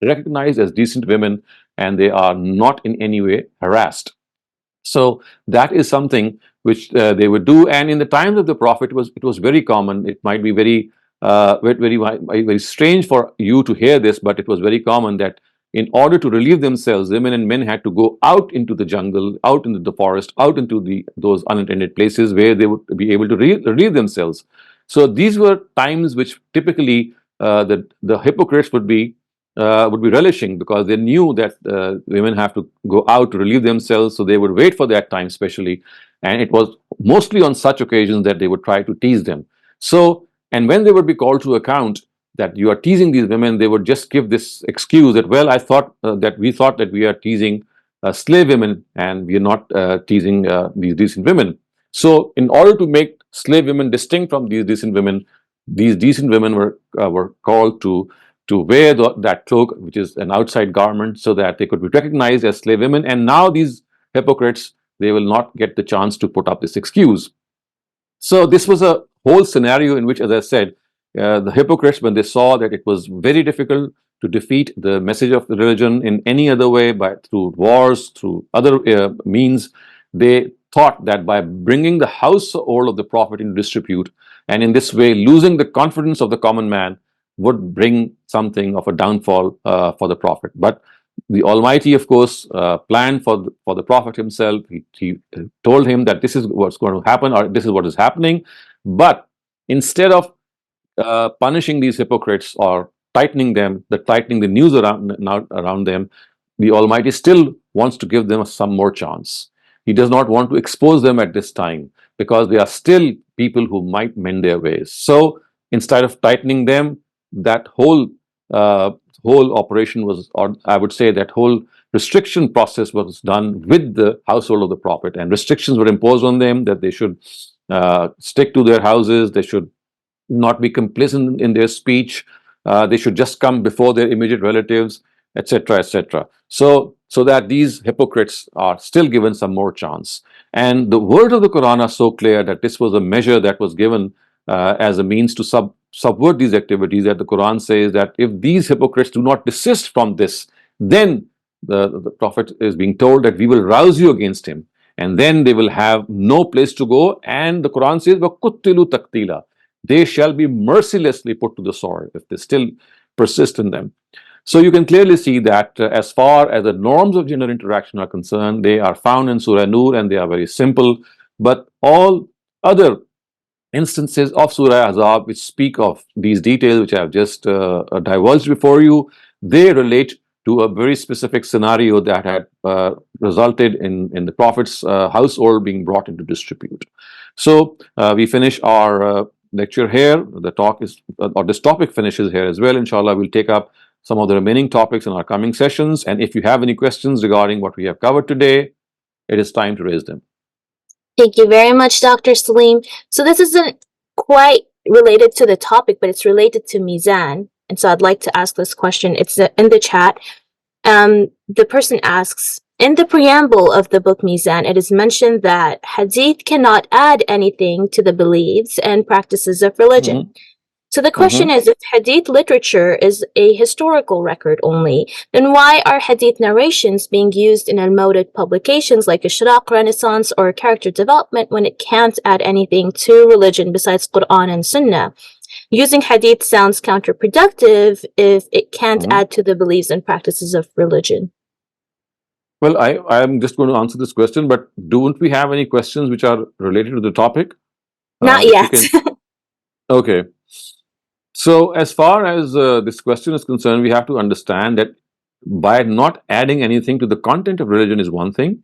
recognized as decent women and they are not in any way harassed. So that is something which they would do. And in the times of the Prophet, it was very common. It might be very strange for you to hear this, but it was very common that in order to relieve themselves, women and men had to go out into the jungle, out into the forest, out into those unattended places where they would be able to relieve themselves. So these were times which typically the hypocrites would be relishing, because they knew that women have to go out to relieve themselves, so they would wait for that time specially. And it was mostly on such occasions that they would try to tease them. So, and when they would be called to account that you are teasing these women, they would just give this excuse that, well, I thought we thought that we are teasing slave women, and we are not teasing these decent women. So in order to make slave women distinct from these decent women were called to wear that cloak, which is an outside garment, so that they could be recognized as slave women. And now these hypocrites, they will not get the chance to put up this excuse. So this was a whole scenario in which, as I said, the hypocrites, when they saw that it was very difficult to defeat the message of the religion in any other way, through wars, through other means, they thought that by bringing the household of the Prophet into disrepute, and in this way losing the confidence of the common man, would bring something of a downfall for the Prophet. But the Almighty, of course, planned for the Prophet himself. He told him that this is what's going to happen, or this is what is happening. But instead of punishing these hypocrites or tightening the news around them, the Almighty still wants to give them some more chance. He does not want to expose them at this time, because they are still people who might mend their ways. So instead of tightening them, that whole operation was, or I would say that whole restriction process was done with the household of the Prophet, and restrictions were imposed on them that they should stick to their houses, they should not be complicit in their speech, they should just come before their immediate relatives, etc., etc. So that these hypocrites are still given some more chance. And the words of the Quran are so clear that this was a measure that was given as a means to subvert these activities, that the Quran says that if these hypocrites do not desist from this, then the Prophet is being told that we will rouse you against him, and then they will have no place to go. And the Quran says, وَقُتِّلُوا تَقْتِيلًا, they shall be mercilessly put to the sword if they still persist in them. So you can clearly see that as far as the norms of gender interaction are concerned, they are found in Surah Nur, and they are very simple. But all other instances of Surah Ahzab which speak of these details, which I have just divulged before you, they relate to a very specific scenario that had resulted in the Prophet's household being brought into disrepute. So we finish our lecture here. The talk is, or this topic finishes here as well. Inshallah, we'll take up some of the remaining topics in our coming sessions. And if you have any questions regarding what we have covered today, it is time to raise them. Thank you very much, Dr. Saleem. So this isn't quite related to the topic, but it's related to Meezan. And so I'd like to ask this question. It's in the chat. The person asks, in the preamble of the book Meezan, it is mentioned that hadith cannot add anything to the beliefs and practices of religion. Mm-hmm. So the question is, if hadith literature is a historical record only, then why are hadith narrations being used in unmolded publications like Ishraq, Renaissance, or character development when it can't add anything to religion besides Quran and Sunnah? Using hadith sounds counterproductive if it can't add to the beliefs and practices of religion. Well, I'm just going to answer this question, but don't we have any questions which are related to the topic? Not yet. Okay. So as far as this question is concerned, we have to understand that by not adding anything to the content of religion is one thing,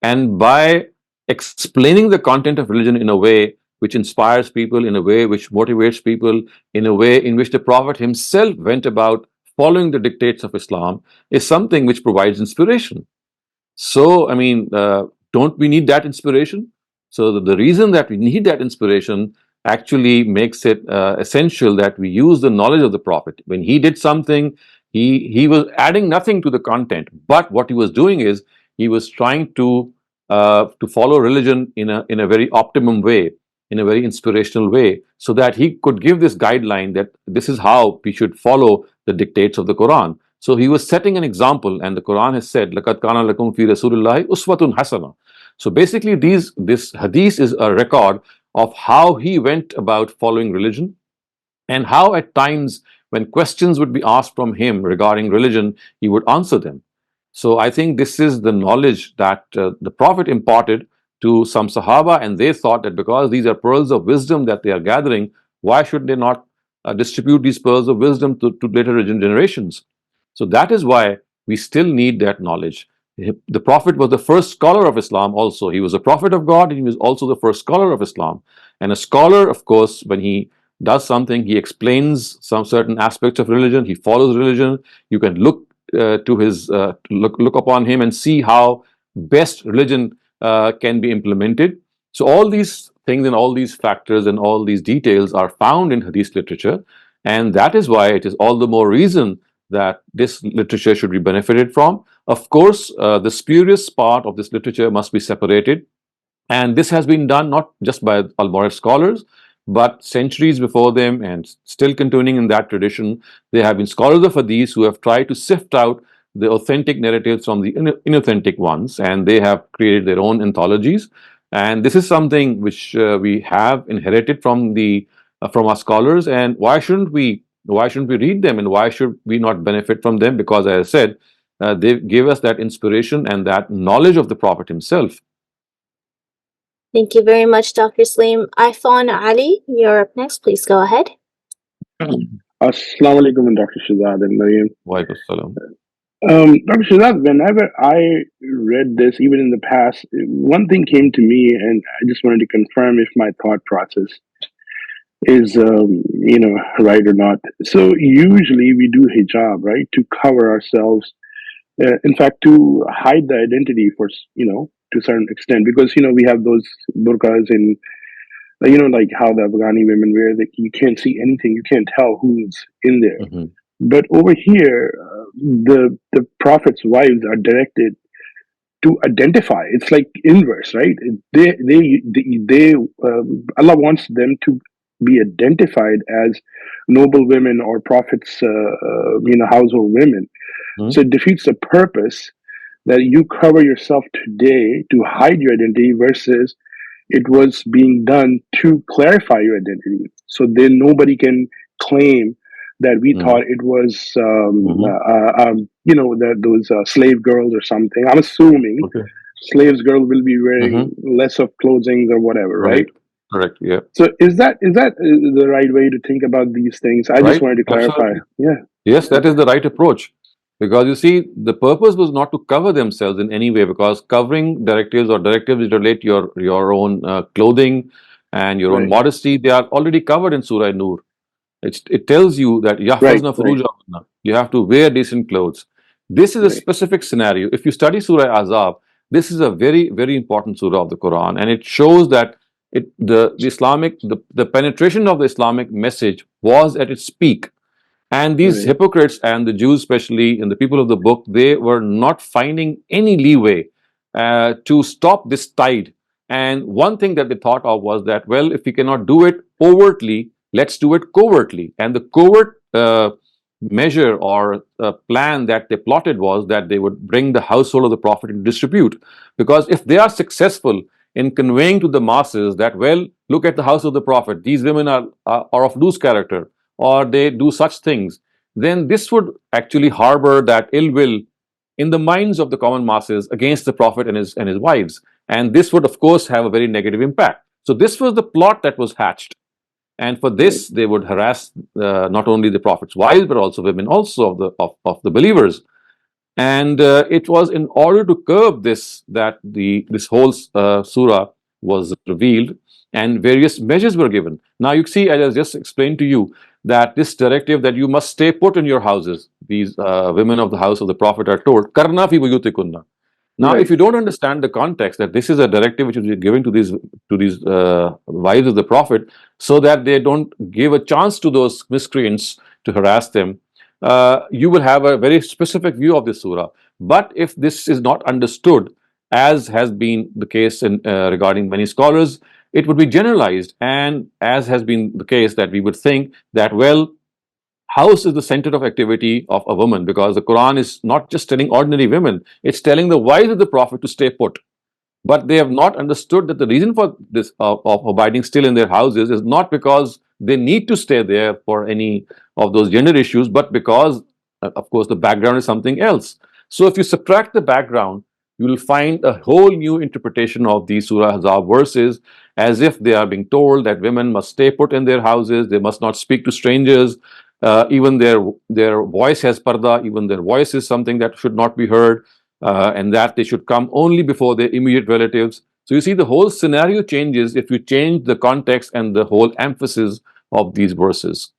and by explaining the content of religion in a way which inspires people, in a way which motivates people, in a way in which the Prophet himself went about following the dictates of Islam, is something which provides inspiration. So, I mean, don't we need that inspiration? So the reason that we need that inspiration actually makes it essential that we use the knowledge of the Prophet. When he did something, he was adding nothing to the content, but what he was doing is he was trying to follow religion in a very optimum way, in a very inspirational way, so that he could give this guideline that this is how we should follow the dictates of the Quran. So he was setting an example, and the Quran has said, "Laqad kana lakum fi Rasulillahi uswatun hasana." So basically, this hadith is a record of how he went about following religion, and how at times when questions would be asked from him regarding religion, he would answer them. So I think this is the knowledge that the Prophet imparted to some Sahaba, and they thought that because these are pearls of wisdom that they are gathering, why should they not distribute these pearls of wisdom to later generations? So that is why we still need that knowledge. The Prophet was the first scholar of Islam also. He was a prophet of God, and he was also the first scholar of Islam. And a scholar, of course, when he does something, he explains some certain aspects of religion, he follows religion. You can look to his look upon him and see how best religion can be implemented. So all these things and all these factors and all these details are found in hadith literature, and that is why it is all the more reason that this literature should be benefited from. Of course, the spurious part of this literature must be separated, and this has been done not just by Al-Mawrid scholars, but centuries before them, and still continuing in that tradition, there have been scholars of hadith who have tried to sift out the authentic narratives from the inauthentic ones, and they have created their own anthologies. And this is something which we have inherited from our scholars. And why shouldn't we read them, and why should we not benefit from them? Because, as I said, they give us that inspiration and that knowledge of the Prophet himself. Thank you very much, Dr. Saleem. Ifan Ali, you're up next. Please go ahead. Assalamu alaikum, Dr. Shehzad and Maryam. Walaikum salam. Dr. Shehzad, whenever I read this, even in the past, one thing came to me, and I just wanted to confirm if my thought process is, right or not. So usually we do hijab, right, to cover ourselves. In fact, to hide the identity for, to a certain extent, because, we have those burqas and, like how the Afghani women wear, that you can't see anything, you can't tell who's in there. Mm-hmm. But over here, the Prophet's wives are directed to identify. It's like inverse, right? They Allah wants them to be identified as noble women or Prophet's, household women. Mm-hmm. So it defeats the purpose that you cover yourself today to hide your identity, versus it was being done to clarify your identity. So then nobody can claim that we thought it was, those slave girls or something. I'm assuming slaves girl will be wearing less of clothing or whatever, right? Correct. Yeah. So is that the right way to think about these things? I just Right. wanted to clarify. Absolutely. Yeah. Yes, that Okay. is the right approach. Because you see, the purpose was not to cover themselves in any way, because covering directives or directives that relate your own clothing and your own Right. modesty, they are already covered in Surah Nur. It tells you that Right. Yahfazna Right. Furujahunna, you have to wear decent clothes. This is a Right. specific scenario. If you study Surah Azab, this is a very, very important surah of the Quran, and it shows that the penetration of the Islamic message was at its peak. And these Right. hypocrites and the Jews, especially, and the people of the book, they were not finding any leeway to stop this tide. And one thing that they thought of was that, well, if we cannot do it overtly, let's do it covertly. And the covert measure or plan that they plotted was that they would bring the household of the Prophet into disrepute. Because if they are successful in conveying to the masses that, well, look at the house of the Prophet, these women are of loose character, or they do such things, then this would actually harbor that ill will in the minds of the common masses against the Prophet and his wives. And this would, of course, have a very negative impact. So, this was the plot that was hatched. And for Right. this, they would harass not only the Prophet's wives, but also women, also of the believers. And it was in order to curb this that this whole surah was revealed, and various measures were given. Now you see, as I just explained to you, that this directive that you must stay put in your houses, these women of the house of the Prophet are told, "Karna fi buyutikunna." Now, if Right. you don't understand the context that this is a directive which is given to these wives of the Prophet, so that they don't give a chance to those miscreants to harass them, you will have a very specific view of this surah. But if this is not understood, as has been the case in regarding many scholars, it would be generalized, and as has been the case, that we would think that, well, house is the center of activity of a woman, because the Quran is not just telling ordinary women, it's telling the wives of the Prophet to stay put. But they have not understood that the reason for this of abiding still in their houses is not because they need to stay there for any of those gender issues, but because, of course, the background is something else. So if you subtract the background, you will find a whole new interpretation of these Surah Ahzab verses, as if they are being told that women must stay put in their houses, they must not speak to strangers, even their voice has parda, even their voice is something that should not be heard, and that they should come only before their immediate relatives. So you see, the whole scenario changes if you change the context and the whole emphasis of these verses.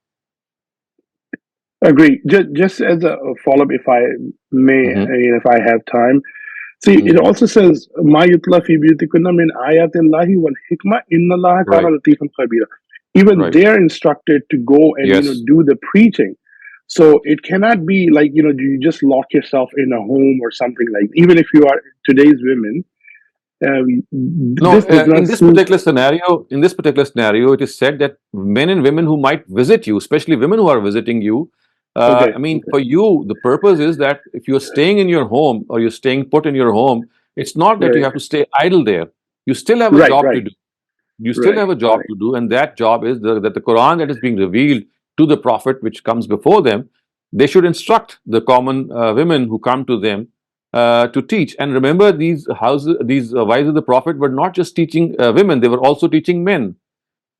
Agree. Just as a follow up, if I may, Hmm. if I have time. See, it Hmm. also says, "Ma yutla fi buyutikunna min ayatillahi wal hikmah inna Allaha kana Right, latifan khabira." Even right. they're instructed to go and Yes. do the preaching. So it cannot be like you just lock yourself in a home or something like. Even if you are today's women, No, this does not suit. in this particular scenario, it is said that men and women who might visit you, especially women who are visiting you, Okay, I mean, okay, for you, the purpose is that if you're staying in your home or you're staying put in your home, it's not that you right, have to stay idle there. You still have a right, job to right, do. You still right, have a job right, to do, and that job is that the Quran that is being revealed to the Prophet, which comes before them, they should instruct the common women who come to them to teach. And remember, these wives of the Prophet were not just teaching women; they were also teaching men.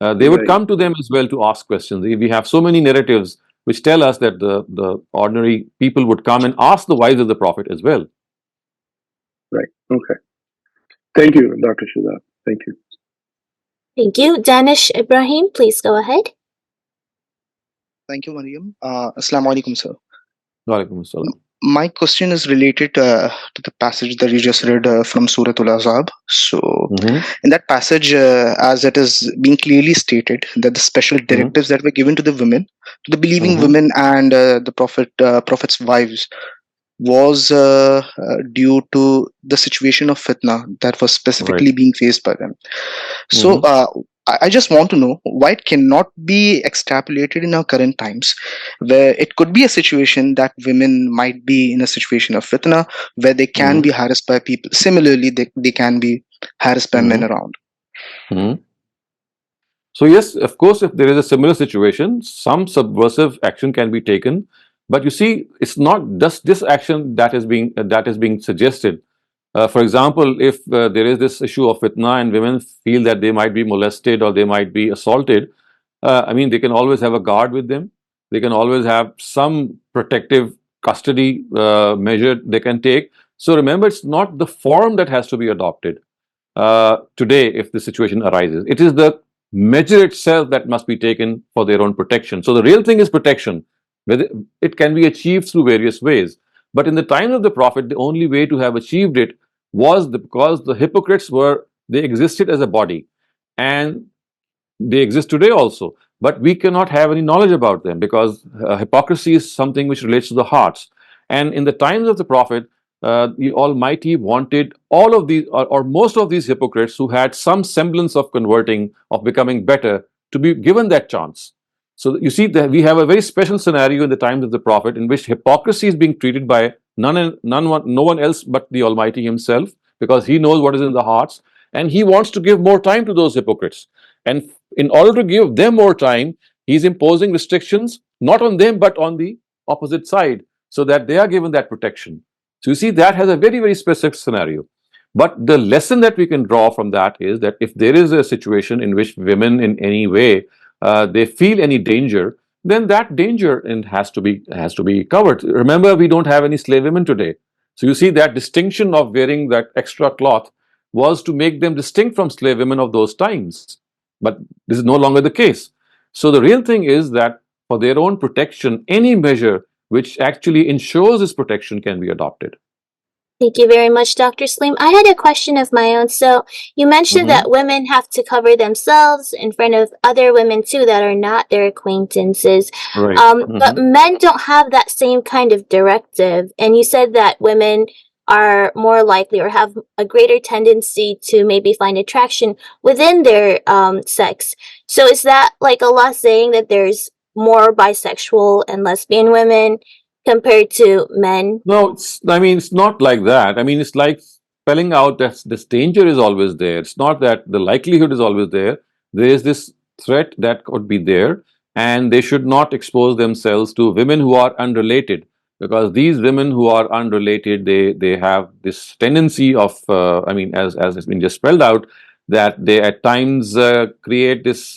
They would right, come to them as well to ask questions. We have so many narratives which tell us that the ordinary people would come and ask the wives of the Prophet as well. right. Okay. Thank you, Dr. Shehzad. Thank you. Thank you. Danish Ibrahim, please go ahead. Thank you, Mariam. Assalamu alaikum, sir. Walaikum assalam. My question is related to the passage that you just read from Surah Al-Azab. So, Mhm, in that passage, as it is being clearly stated, that the special mhm, directives that were given to the women, to the believing mhm. women and the prophet's wives, was due to the situation of fitna that was Right. specifically being faced by them. So, Mhm. I just want to know why it cannot be extrapolated in our current times, where it could be a situation that women might be in a situation of fitna, where they can Mhm. be harassed by people. Similarly, they can be harassed by men Mhm. around. Mhm. So yes, of course, if there is a similar situation, some subversive action can be taken. But you see, it's not just this action that is being suggested. For example, if there is this issue of fitna and women feel that they might be molested or they might be assaulted, I mean, they can always have a guard with them. They can always have some protective custody measure they can take. So remember, it's not the form that has to be adopted today if the situation arises. It is the measure itself that must be taken for their own protection. So the real thing is protection. It can be achieved through various ways. But in the time of the Prophet, the only way to have achieved it was because the hypocrites they existed as a body. And they exist today also, but we cannot have any knowledge about them because hypocrisy is something which relates to the hearts. And in the times of the Prophet, the Almighty wanted all of these, or most of these hypocrites who had some semblance of converting, of becoming better, to be given that chance. So you see that we have a very special scenario in the times of the Prophet in which hypocrisy is being treated by no one else but the Almighty Himself, because He knows what is in the hearts, and He wants to give more time to those hypocrites. And in order to give them more time, He's imposing restrictions not on them but on the opposite side, so that they are given that protection. So you see, that has a very, very specific scenario. But the lesson that we can draw from that is that if there is a situation in which women in any way they feel any danger, then that danger has to be covered. Remember, we don't have any slave women today. So you see, that distinction of wearing that extra cloth was to make them distinct from slave women of those times. But this is no longer the case. So the real thing is that for their own protection, any measure which actually ensures this protection can be adopted. Thank you very much, Dr. Saleem. I had a question of my own. So you mentioned Mhm. that women have to cover themselves in front of other women too that are not their acquaintances. Right. But men don't have that same kind of directive. And you said that women are more likely or have a greater tendency to maybe find attraction within their sex. So is that like Allah saying that there's more bisexual and lesbian women compared to men? No, I mean, it's not like that. I mean, it's like spelling out that this danger is always there. It's not that the likelihood is always there. There is this threat that could be there, and they should not expose themselves to women who are unrelated, because these women who are unrelated, they have this tendency of, I mean, as it's been just spelled out, that they at times create this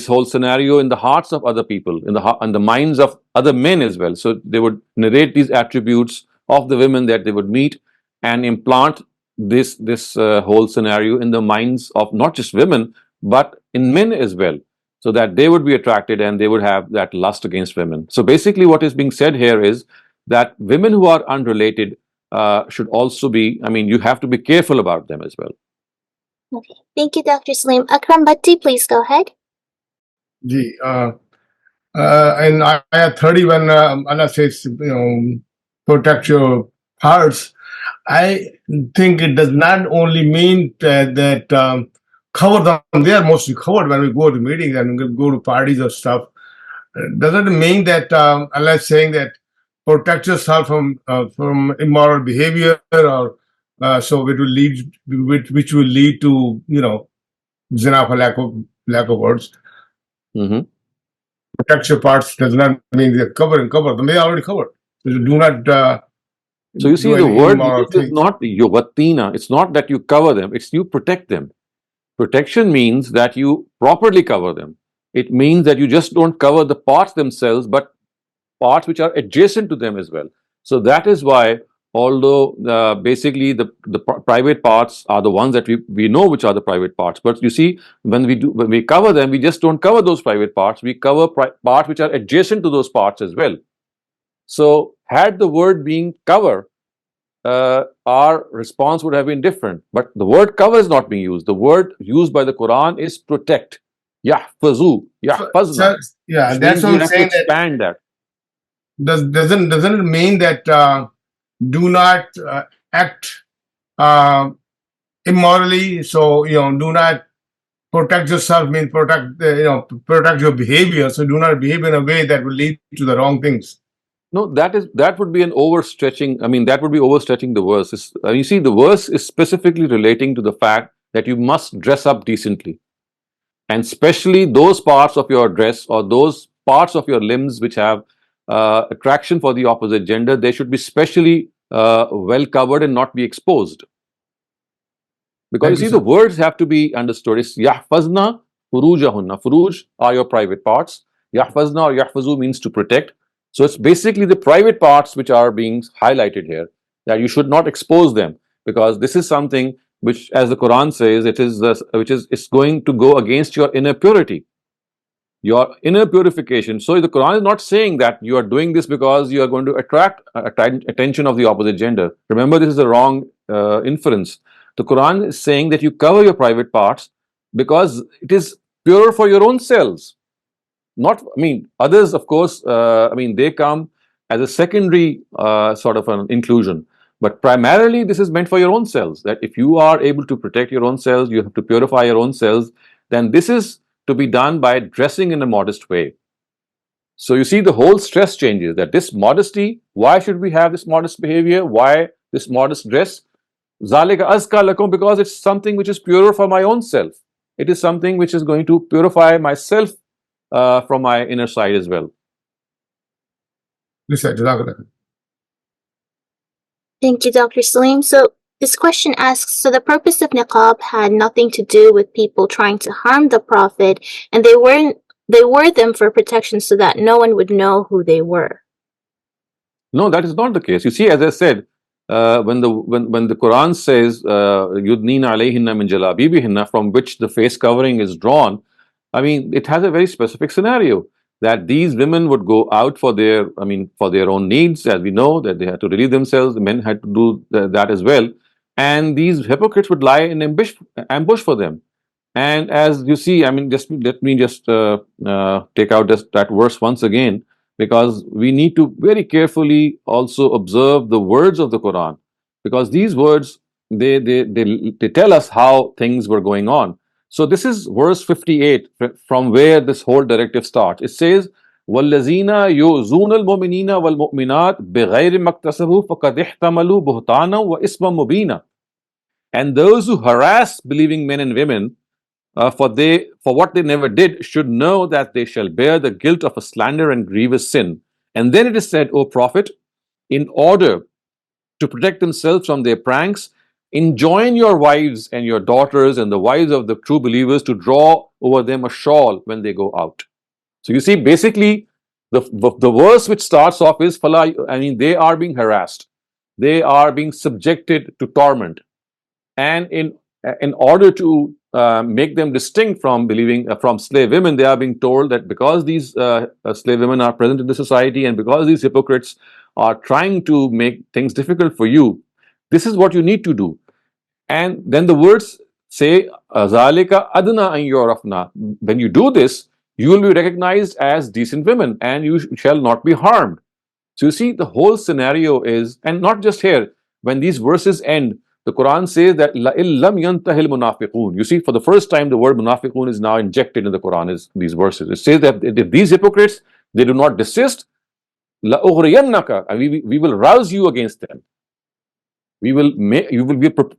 whole scenario in the hearts of other people, in the minds of other men as well. So they would narrate these attributes of the women that they would meet and implant this whole scenario in the minds of not just women but in men as well, so that they would be attracted and they would have that lust against women. So basically, what is being said here is that women who are unrelated should also be. I mean, you have to be careful about them as well. Okay. Thank you, Dr. Saleem. Akram Bhatti, please go ahead. Ji in ayah 30 when Allah says protect your hearts, I think it does not only mean that cover them. They are mostly covered when we go to meetings and we go to parties or stuff. Doesn't mean that Allah is saying that protect yourself from immoral behavior or so it will lead which will lead to zina, for lack of words. Mhm. Protect your parts does not mean they're cover them. They are already covered. So do not So you see, do the any word immoral used is things. not yuvatina. It's not that you cover them, it's you protect them. Protection means that you properly cover them. It means that you just don't cover the parts themselves, but parts which are adjacent to them as well. So that is why, although basically the private parts are the ones that we know which are the private parts, but you see, when we cover them, we just don't cover those private parts. We cover parts which are adjacent to those parts as well. So had the word being cover, our response would have been different. But the word cover is not being used. The word used by the Quran is protect. Yahfazu, yahfazna. Yeah, Which that's means what you I'm have to saying. That expand that. doesn't it mean that do not act immorally? So do not protect yourself means protect your behavior. So do not behave in a way that will lead to the wrong things. No, that would be an overstretching. I mean, that would be overstretching the verse. You see, the verse is specifically relating to the fact that you must dress up decently, and especially those parts of your dress or those parts of your limbs which have attraction for the opposite gender. They should be specially well covered and not be exposed. Because Thank you you, see, the sir. words have to be understood. It's yahfazna furujahunna. Furuj are your private parts. Yahfazna or yahfazu means to protect. So it's basically the private parts which are being highlighted here, that you should not expose them, because this is something which, as the Quran says, it's going to go against your inner purity, your inner purification. So the Quran is not saying that you are doing this because you are going to attract attention of the opposite gender. Remember, this is a wrong inference. The Quran is saying that you cover your private parts because it is pure for your own selves. Not, I mean, others, of course, I mean, they come as a secondary sort of an inclusion. But primarily, this is meant for your own selves. That if you are able to protect your own selves, you have to purify your own selves, then this is to be done by dressing in a modest way. So you see, the whole stress changes, that this modesty, why should we have this modest behavior? Why this modest dress? Zalika azka lakum, because it's something which is purer for my own self. It is something which is going to purify myself from my inner side as well. Please, sir. Jazakallah. Thank you, Dr. Saleem. So this question asks, so the purpose of niqab had nothing to do with people trying to harm the Prophet, and they wore them for protection so that no one would know who they were. No, that is not the case. You see, as I said, when the Quran says yudnina alayhinna min jalabibihinna, from which the face covering is drawn, I mean, it has a very specific scenario, that these women would go out for their, I mean, for their own needs, as we know that they had to relieve themselves. The men had to do that as well, and these hypocrites would lie in ambush for them. And as you see, I mean, just let me just take out that verse once again, because we need to very carefully also observe the words of the Quran, because these words, they tell us how things were going on. So this is verse 58, from where this whole directive starts. It says, وَالَّذِينَ يُؤْذُونَ الْمُؤْمِنِينَ وَالْمُؤْمِنَاتِ بِغَيْرِ مَا اكْتَسَبُوا فَقَدِ احْتَمَلُوا بُهْتَانًا وَإِثْمًا مُبِينًا. And those who harass believing men and women for what they never did, should know that they shall bear the guilt of a slander and grievous sin. And then it is said, O Prophet, in order to protect themselves from their pranks, enjoin your wives and your daughters and the wives of the true believers to draw over them a shawl when they go out. So you see, basically, the verse which starts off is Fala, I mean, they are being harassed, they are being subjected to torment, and in order to make them distinct from believing from slave women, they are being told that because these slave women are present in the society, and because these hypocrites are trying to make things difficult for you, this is what you need to do. And then the words say, "Zalika adna an yurafna." When you do this, you will be recognized as decent women, and you shall not be harmed. So you see, the whole scenario is, and not just here, when these verses end, the Quran says that لَإِن لَمْ يَنْتَهِ الْمُنَافِقُونَ. You see, for the first time, the word munafiqun is now injected in the Quran, is these verses. It says that if these hypocrites, they do not desist, لَأُغْرِيَنَّكَ, we will rouse you against them. We will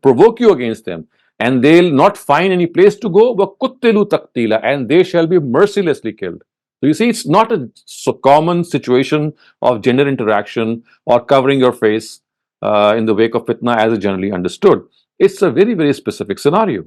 provoke you against them, and they'll not find any place to go. وَقُتِّلُوا تَقْتِيلًا, and they shall be mercilessly killed. So you see, it's not a so common situation of gender interaction or covering your face in the wake of fitna as is generally understood. It's a very, very specific scenario.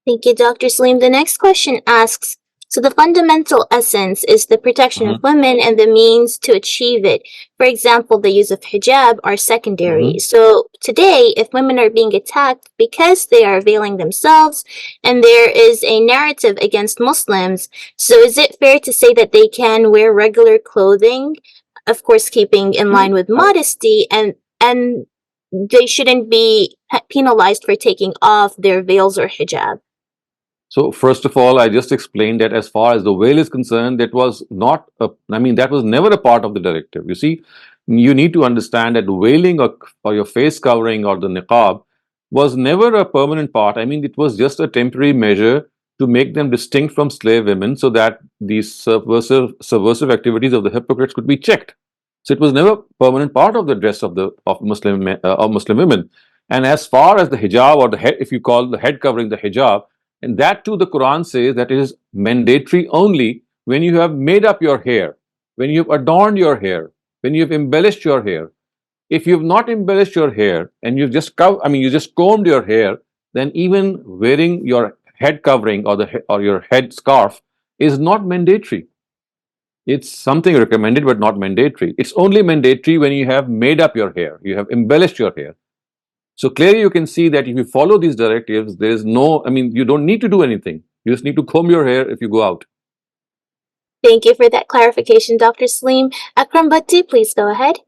Thank you, Dr. Saleem. The next question asks, so the fundamental essence is the protection of women, and the means to achieve it, for example, the use of hijab, are secondary. So today, if women are being attacked because they are veiling themselves, and there is a narrative against Muslims, so is it fair to say that they can wear regular clothing, of course keeping in line with modesty, and they shouldn't be penalized for taking off their veils or hijab? So first of all, I just explained that as far as the veil is concerned, that was not that was never a part of the directive. You see, you need to understand that veiling or your face covering or the niqab was never a permanent part. I mean, it was just a temporary measure to make them distinct from slave women, so that these subversive activities of the hypocrites could be checked. So it was never a permanent part of the dress of Muslim women. And as far as the hijab, or the head, if you call the head covering the hijab, and that too, the Quran says that it is mandatory only when you have made up your hair, when you have adorned your hair, when you have embellished your hair. if you've not embellished your hair and you've just you just combed your hair, then even wearing your head covering or your head scarf is not mandatory. It's something recommended but not mandatory. It's only mandatory when you have made up your hair, you have embellished your hair. So clearly you can see that if you follow these directives, there is no, you don't need to do anything. You just need to comb your hair if you go out. Thank you for that clarification, Dr. Saleem. Akram Bhatti, please go ahead.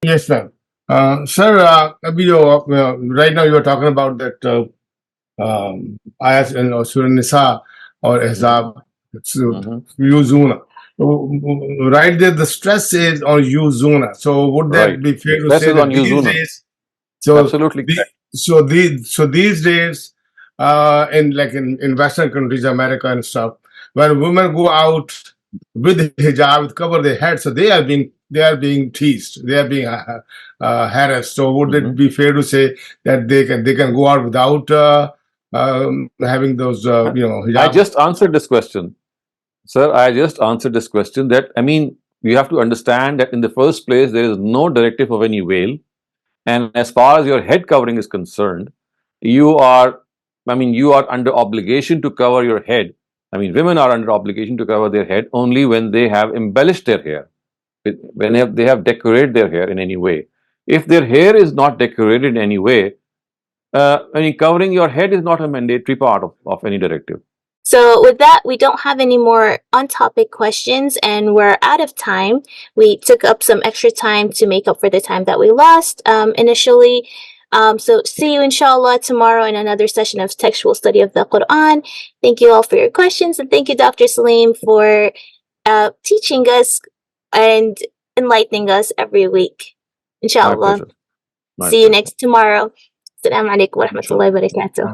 Yes, ma'am. Sir, right now you are talking about that ayat in Surah Nisa or Ahzab, Yuzuna. Right there, the stress is on Yuzuna. So would that Right. be fair The to stress say is that on these Yuzuna. days? So Absolutely correct. these days, in Western countries, America and stuff, when women go out with hijab, with cover their head, so they are being teased, they are being harassed. So would it be fair to say that they can go out without having those hijab? I just answered this question, sir. I just answered this question. That you have to understand that in the first place there is no directive of any veil, and as far as your head covering is concerned, you are under obligation to cover your head. Women are under obligation to cover their head only when they have embellished their hair, when they have decorated their hair in any way. If their hair is not decorated in any way, covering your head is not a mandatory part of any directive. So with that, we don't have any more on-topic questions, and we're out of time. We took up some extra time to make up for the time that we lost initially. So see you inshallah tomorrow in another session of textual study of the Quran. Thank you all for your questions, and thank you, Dr. Saleem, for teaching us and enlightening us every week. My Inshallah. pleasure. My See you pleasure. next tomorrow. Assalamu alaikum wa rahmatullahi wa barakatuh.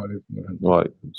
Wa alaikum.